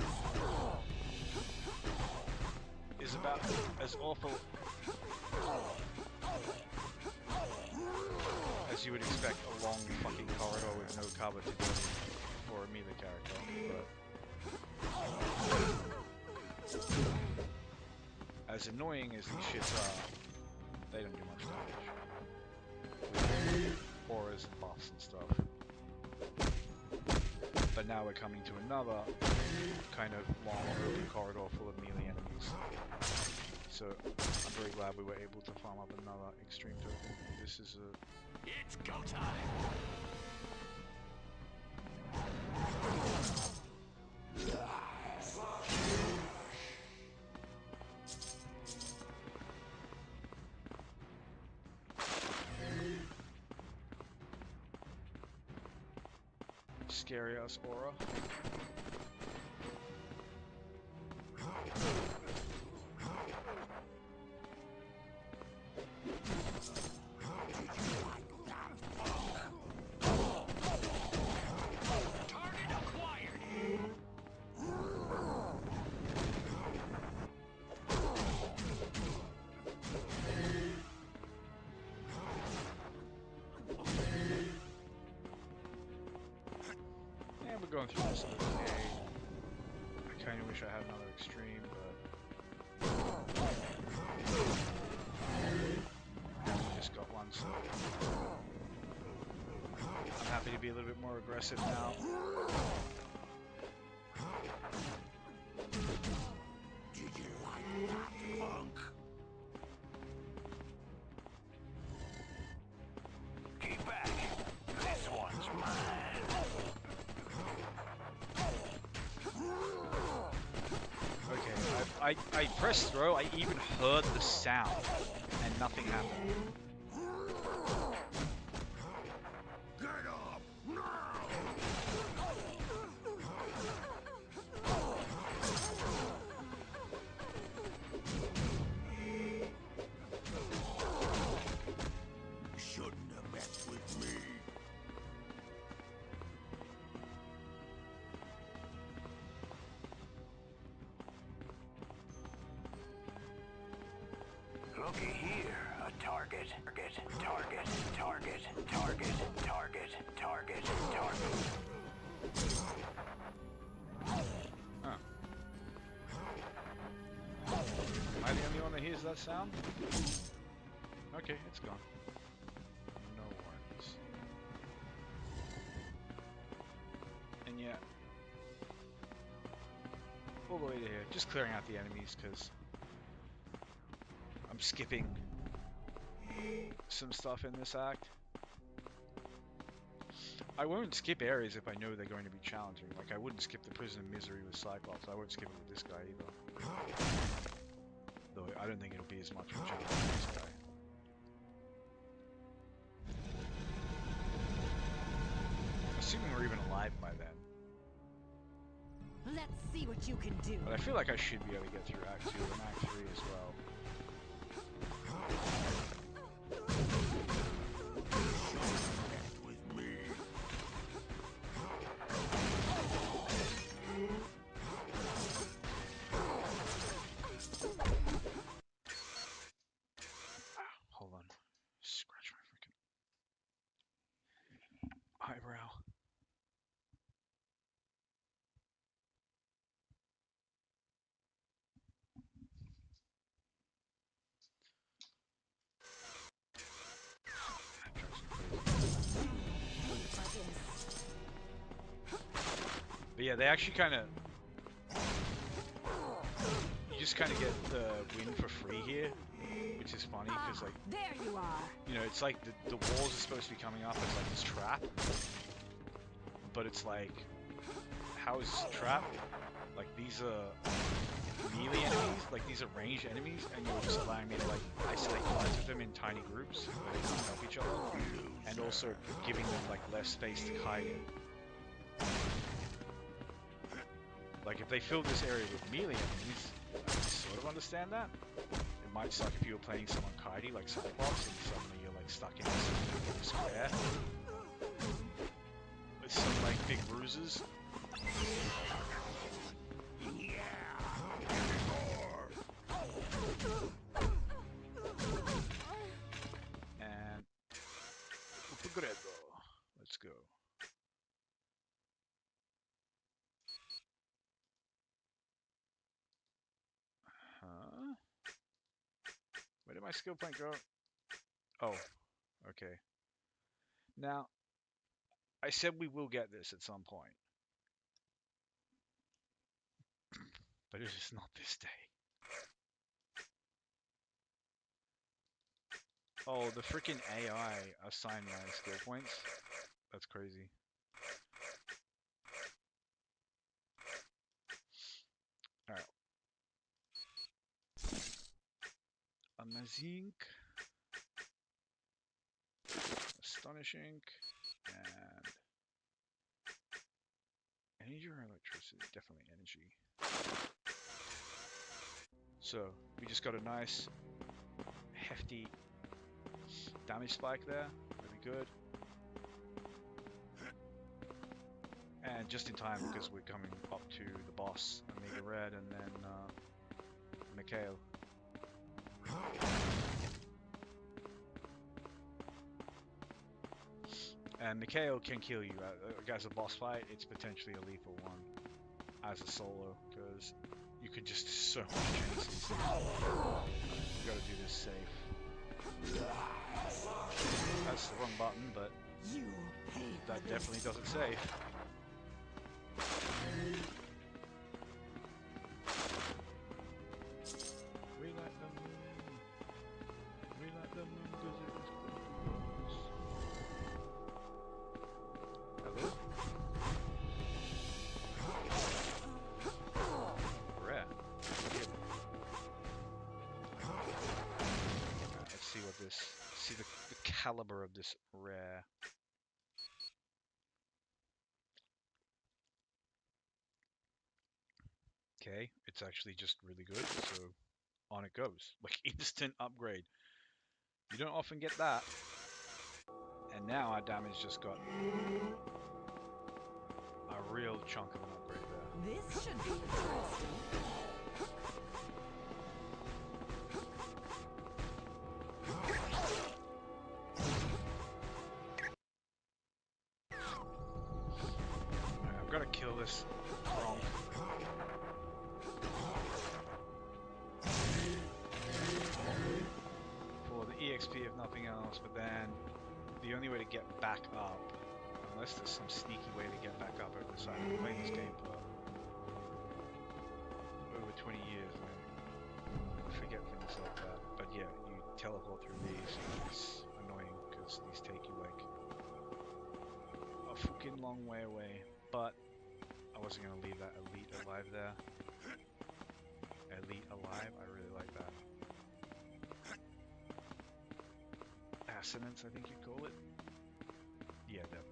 Speaker 1: is about as awful as you would expect a long fucking corridor with no cover to do for a melee character, but as annoying as these shits are, they don't do much damage. With auras and buffs and stuff. But now we're coming to another kind of long open corridor full of melee enemies. So I'm very glad we were able to farm up another extreme token. This is a...
Speaker 3: It's go time.
Speaker 1: Scary ass aura.
Speaker 3: Target acquired.
Speaker 1: Yeah, we're going through this okay. I kind of wish I had another extreme, but we just got one, so I'm happy to be a little bit more aggressive now.
Speaker 3: Did you like that, punk? Keep back. This one's mine.
Speaker 1: Okay, I pressed throw, I even heard the sound, and nothing happened.
Speaker 3: Get up now. Shouldn't have messed with me. Looky here, a target, target, target, target, target, target, target.
Speaker 1: Huh. Am I the only one that hears that sound? Okay, it's gone. No worries. And yeah, all the way to here, just clearing out the enemies because I'm skipping some stuff in this act. I won't skip areas if I know they're going to be challenging. Like, I wouldn't skip the Prison of Misery with Cyclops. I won't skip it with this guy either. Though I don't think it'll be as much of a challenge with this guy. Assuming we're even alive by then.
Speaker 2: Let's see what you can do.
Speaker 1: But I feel like I should be able to get through Act 2 and Act 3 as well.
Speaker 3: With me.
Speaker 1: Hold on. Scratch my freaking eyebrow. But yeah, they actually kind of just kind of get the win for free here, which is funny because like
Speaker 5: There you are.
Speaker 1: you know it's like the walls are supposed to be coming up as like this trap, but it's like how is this a trap? Like these are melee enemies, like these are ranged enemies, and you're just allowing me to like isolate parts of them in tiny groups where they can't help each other, and also giving them like less space to hide in. Like if they filled this area with melee enemies, I can sort of understand that. It might suck if you were playing someone kitey like Cyclops and suddenly you're like stuck in this square with some like big bruises. And Upgrado. Let's go. Huh? Where did my skill point go? Oh, okay. Now, I said we will get this at some point. But it is not this day. Oh, the freaking AI assigned my skill points. That's crazy. Alright. Amazing. Astonishing. And energy or electricity? Definitely energy. So, we just got a nice, hefty damage spike there. Really good. And just in time because we're coming up to the boss, Omega Red, and then Mikhail. And Mikhail can kill you. As a boss fight, it's potentially a lethal one as a solo, because you could just so much chances. You gotta do this safe. That's the wrong button, but that definitely does it safe. We like the moon. We like the moon because it was close. Hello? Rare. Let's see what this. See the caliber of this rare. Okay, it's actually just really good, so on it goes. Like instant upgrade. You don't often get that. And now our damage just got a real chunk of an upgrade there.
Speaker 5: This should be interesting.
Speaker 1: Alright, I've got to kill this wrong. For the EXP if nothing else, but then the only way to get back up, unless there's some sneaky way to get back up, I've decided to play this game for over 20 years and I forget things like that. But yeah, you teleport through these, and it's annoying because these take you like a fucking long way away. But I wasn't going to leave that elite alive there. Elite alive, I really like that. Assonance, I think you'd call it. Yeah, definitely.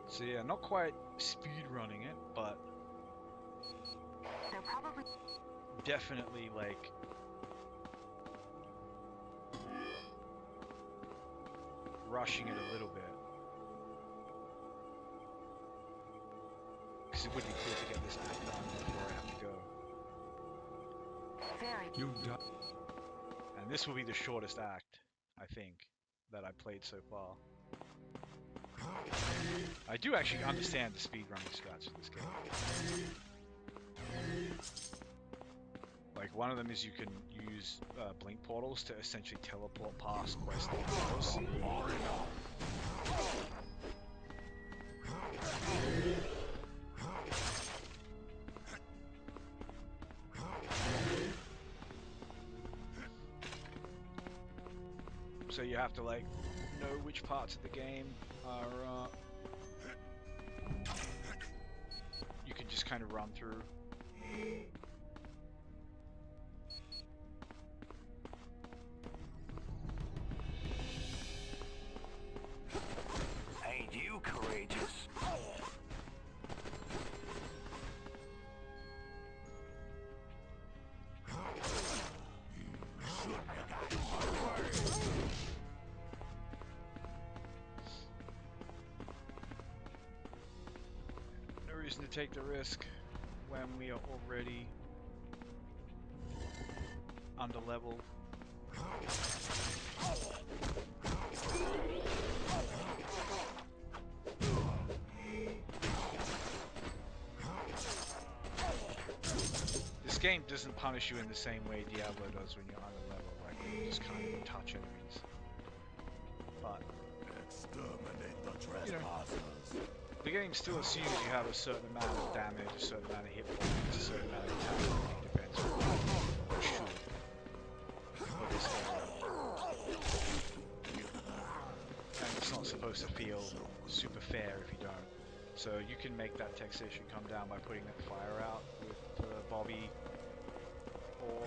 Speaker 1: So yeah, not quite speed running it, but
Speaker 5: They're probably
Speaker 1: definitely like rushing it a little bit. Because it would be cool to get this act done before I have to go.
Speaker 5: very
Speaker 3: You die.
Speaker 1: And this will be the shortest act, I think, that I played so far. I do actually understand the speedrunning strats for this game. Like, one of them is you can use blink portals to essentially teleport past quest levels. So you have to like know which parts of the game are you can just kind of run through.
Speaker 6: Ain't you courageous?
Speaker 1: No reason to take the risk when we are already under level. This game doesn't punish you in the same way Diablo does when you're under level, like you just can't even touch enemies. But
Speaker 3: Exterminate the
Speaker 1: you know,
Speaker 3: trespassers.
Speaker 1: the game still assumes you have a certain amount of damage, a certain amount of hit points, a certain amount of attack defense. Or should. For this game. And it's not supposed to feel super fair if you don't. So you can make that taxation come down by putting that fire out with Bobby, or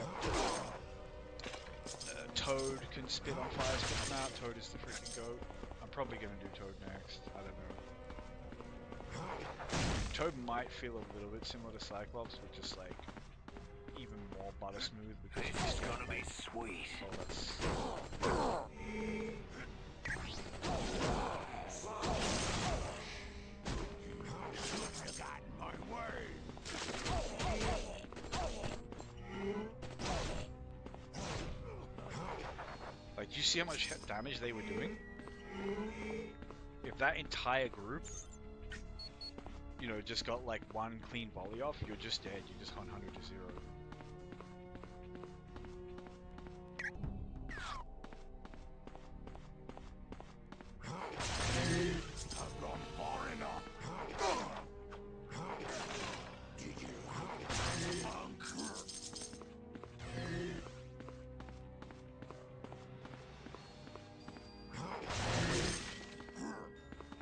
Speaker 1: Toad can spit on fire, spit them out. Toad is the freaking goat. I'm probably gonna do Toad next. I don't know. Toad might feel a little bit similar to Cyclops, but just like even more butter smooth because
Speaker 6: This
Speaker 1: he's
Speaker 6: is
Speaker 1: got,
Speaker 6: gonna be sweet.
Speaker 1: oh, that's
Speaker 3: Forgotten my way.
Speaker 1: like, do you see how much damage they were doing? If that entire group, you know, just got like one clean volley off, you're just dead. You just gone 100 to 0.
Speaker 3: I've gone far enough. Do you punk?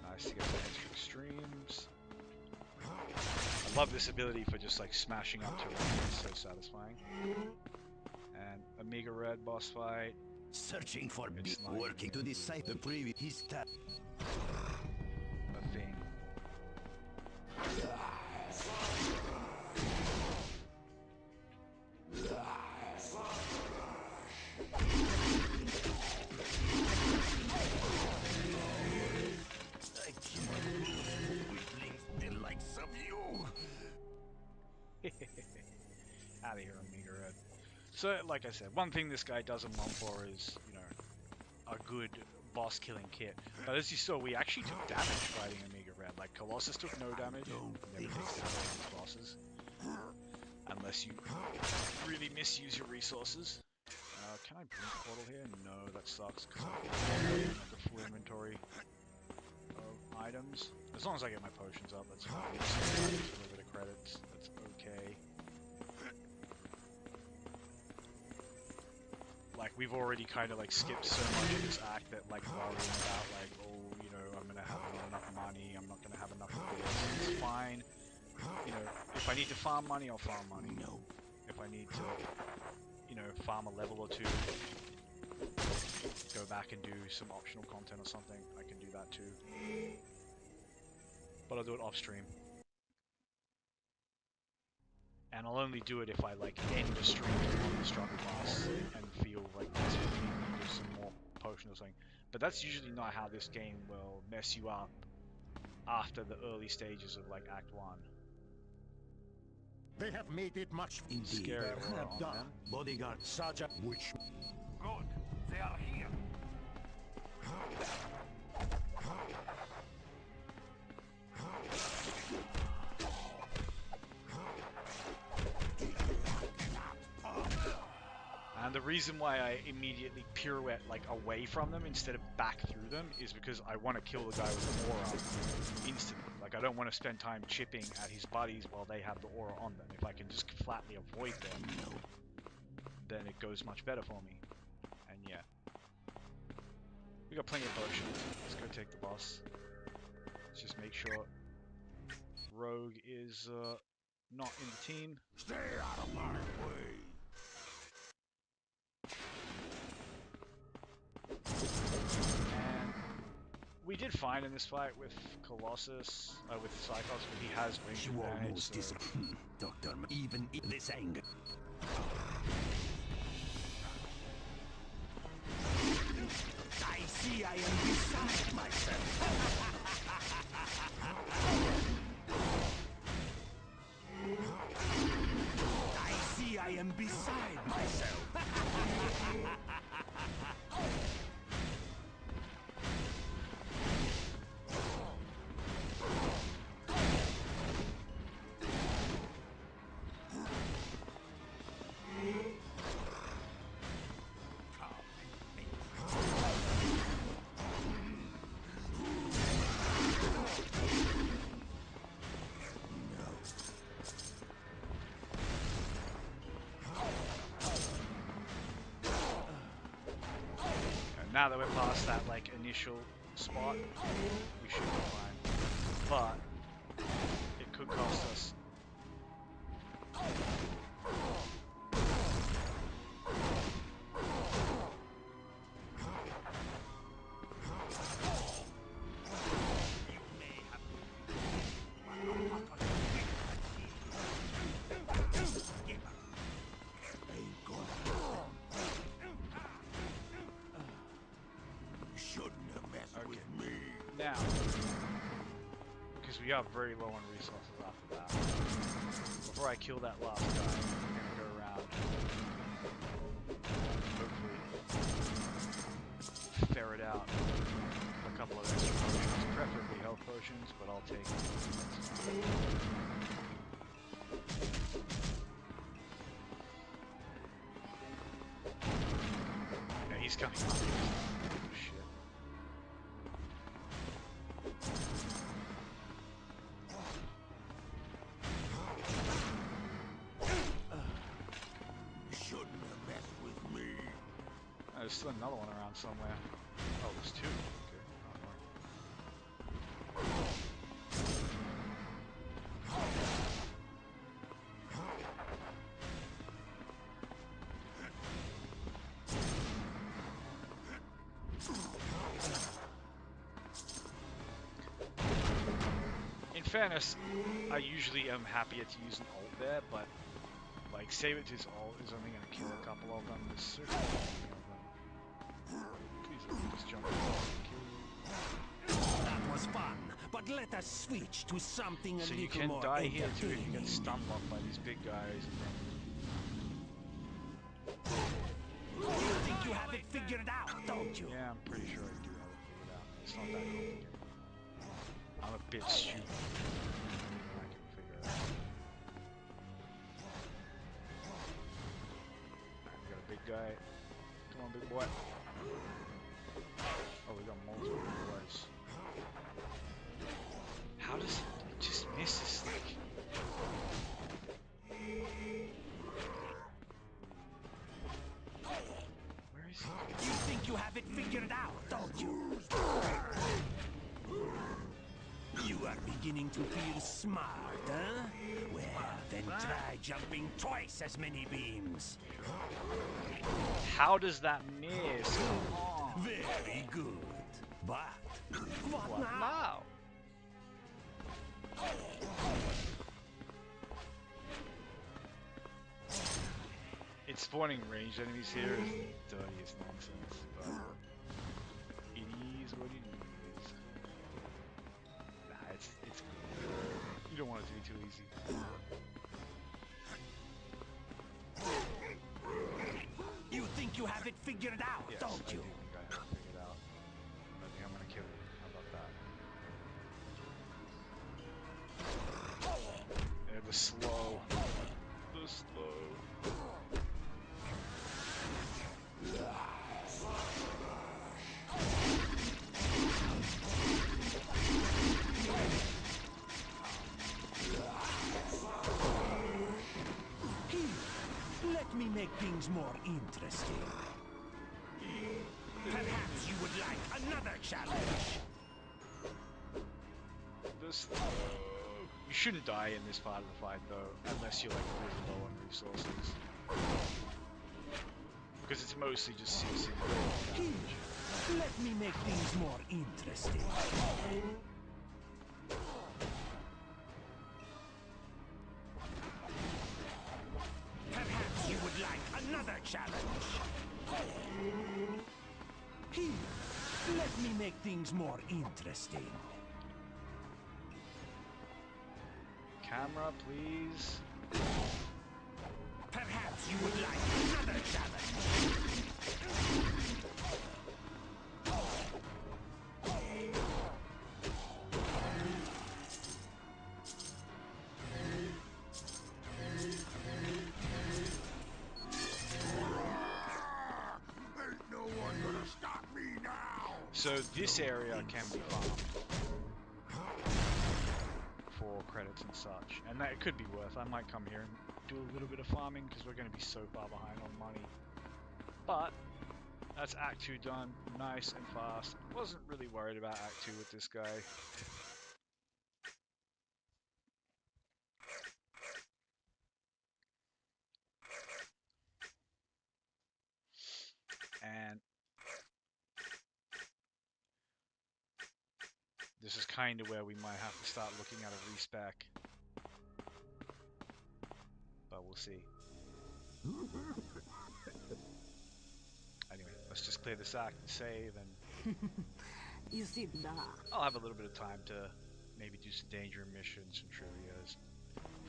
Speaker 1: Nice to get some extra extremes. I love this ability for just like smashing up terrain. It's so satisfying. And Amiga Red boss fight.
Speaker 3: Searching for
Speaker 1: It's
Speaker 3: B.
Speaker 1: like
Speaker 3: Working to decide the previous. His step.
Speaker 1: a thing.
Speaker 3: I can't move. Weaklings, the likes of you.
Speaker 1: Out of here, Amiga Red. So, like I said, one thing this guy doesn't long for is, you know, a good boss killing kit. But as you saw, we actually took damage fighting Amiga Red. Like, Colossus took no damage. Never takes damage on these bosses. Unless you really misuse your resources. Can I blink portal here? No, that sucks, because I have like a full inventory of items. As long as I get my potions up, that's fine. Just a little bit of credits, that's okay. Like, we've already kind of like skipped so much of this act that like worrying about like, oh, you know, I'm gonna have not enough money, I'm not gonna have enough of this. It's fine. You know, if I need to farm money, I'll farm money.
Speaker 3: No.
Speaker 1: If I need to, you know, farm a level or two, go back and do some optional content or something, I can do that too. But I'll do it off stream. And I'll only do it if I like end the stream on the struggle boss and feel like this would do some more potion or something. But that's usually not how this game will mess you up after the early stages of like Act 1.
Speaker 3: They have made it much indeed.
Speaker 1: Scary aura
Speaker 3: Have
Speaker 1: on
Speaker 3: done.
Speaker 1: them.
Speaker 3: Bodyguard Sergeant, which
Speaker 6: Good. They are here.
Speaker 1: And the reason why I immediately pirouette like away from them instead of back through them is because I want to kill the guy with the aura instantly. Like I don't want to spend time chipping at his buddies while they have the aura on them. If I can just flatly avoid them, then it goes much better for me. And yeah. We got plenty of potions. Let's go take the boss. Let's just make sure Rogue is not in the team.
Speaker 3: stay out of my way.
Speaker 1: And we did fine in this fight with Colossus, with Cyclops, but he has range
Speaker 3: You
Speaker 1: advantage,
Speaker 3: almost
Speaker 1: so
Speaker 3: dis- Doctor, even this anger. I see I am beside myself. I see I am beside myself.
Speaker 1: and now that we're past that like initial spot, we should be fine. But it could cost us.
Speaker 3: Ain't gonna happen. Shouldn't have messed with me.
Speaker 1: Now, because we are very low on resources after that, before I kill that last guy, I'm gonna go around, hopefully, ferret out a couple of extra potions, preferably health potions, but I'll take it. Yeah, he's coming up. Oh, shit.
Speaker 3: Shouldn't have messed with me.
Speaker 1: There's still another one around somewhere. Oh, there's two. Okay. In fairness, I usually am happier to use an ult there, but like Sabretooth's ult is only going to kill a couple of them. There's certainly many of them. Please let me just jump off and kill you.
Speaker 3: That was fun, but let us switch to something a
Speaker 1: So
Speaker 3: little
Speaker 1: you can
Speaker 3: more
Speaker 1: die here too if you get
Speaker 3: entertaining.
Speaker 1: stun locked by these big guys. And then
Speaker 3: You think you have it figured out, don't you?
Speaker 1: yeah, I'm pretty sure I do have it figured out. It's not that complicated. I'm a bit stupid. I can figure it out. Alright, we got a big guy. Come on, big boy. Oh, we got multiple big boys. How does it just miss this thing? Where is he?
Speaker 3: You think you have it figured out, don't you? You are beginning to feel smart, huh? Well, then try jumping twice as many beams.
Speaker 1: How does that miss? Come on.
Speaker 3: Very good. But what,
Speaker 1: What
Speaker 3: now?
Speaker 1: now? It's spawning ranged enemies here is the dirtiest nonsense, but it is what it is. Nah, it's good. You don't want it to be too easy.
Speaker 3: you have it figured out,
Speaker 1: Yes,
Speaker 3: don't
Speaker 1: I do
Speaker 3: you?
Speaker 1: think I have it figured out. I think I'm gonna kill you. How about that? Yeah, the slow. The slow.
Speaker 3: Here, let me make things more interesting. Perhaps you would like another challenge.
Speaker 1: The slow. You shouldn't die in this part of the fight though, unless you're like really low on resources. Because it's mostly just CC.
Speaker 3: Here, let me make things more interesting. Perhaps you would like another challenge. Here, let me make things more interesting.
Speaker 1: Camera, please.
Speaker 3: Perhaps you would like another challenge.
Speaker 6: Ain't no one gonna stop me now!
Speaker 1: So this area can be farmed for credits and such, and that could be worth. I might come here and do a little bit of farming because we're going to be so far behind on money. But that's Act 2 done, nice and fast. Wasn't really worried about Act 2 with this guy. And this is kind of where we might have to start looking at a respec. But we'll see. Anyway, let's just clear this act and save, and
Speaker 2: You see,
Speaker 1: I'll have a little bit of time to maybe do some danger missions and trivias.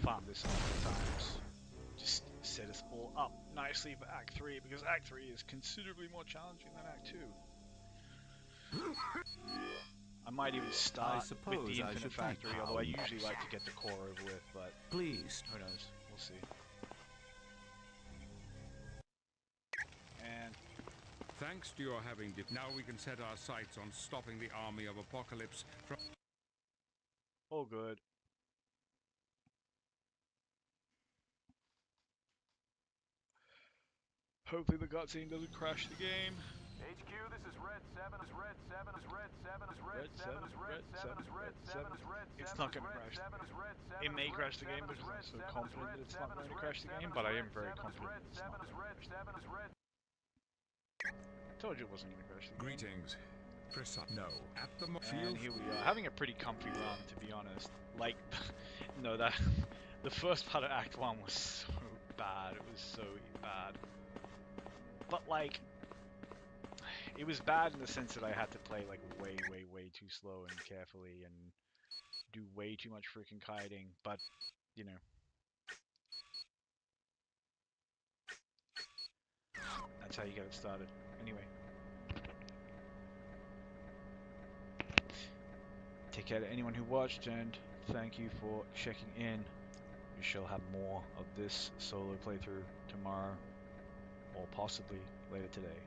Speaker 1: Farm this a couple times. Just set us all up nicely for Act 3, because Act 3 is considerably more challenging than Act 2. I might even start with
Speaker 3: suppose
Speaker 1: the
Speaker 3: I
Speaker 1: Infinite
Speaker 3: should thank
Speaker 1: Factory, although I
Speaker 3: Paul.
Speaker 1: usually like to get the core over with, but
Speaker 3: Please.
Speaker 1: who knows? We'll see. And
Speaker 7: Thanks to your having now we can set our sights on stopping the army of Apocalypse from...
Speaker 1: all good. Hopefully the cutscene doesn't crash the game.
Speaker 6: HQ, this is Red 7, is Red 7, is Red 7, is Red 7, is Red 7, is Red 7, is Red 7,
Speaker 1: It's not going to crash the game. It may crash the game because I'm so confident that it's not going to crash the game, but I am very confident that it's not going to crash the game. I told you it wasn't going to crash the game.
Speaker 7: Greetings. No. At the
Speaker 1: And here we are, having a pretty comfy run, to be honest. Like, no, that the first part of Act 1 was so bad. It was so bad. But like, it was bad in the sense that I had to play like way too slow and carefully and do way too much freaking kiting. But you know, that's how you get it started. Anyway. Take care to anyone who watched, and thank you for checking in. We shall have more of this solo playthrough tomorrow, or possibly later today.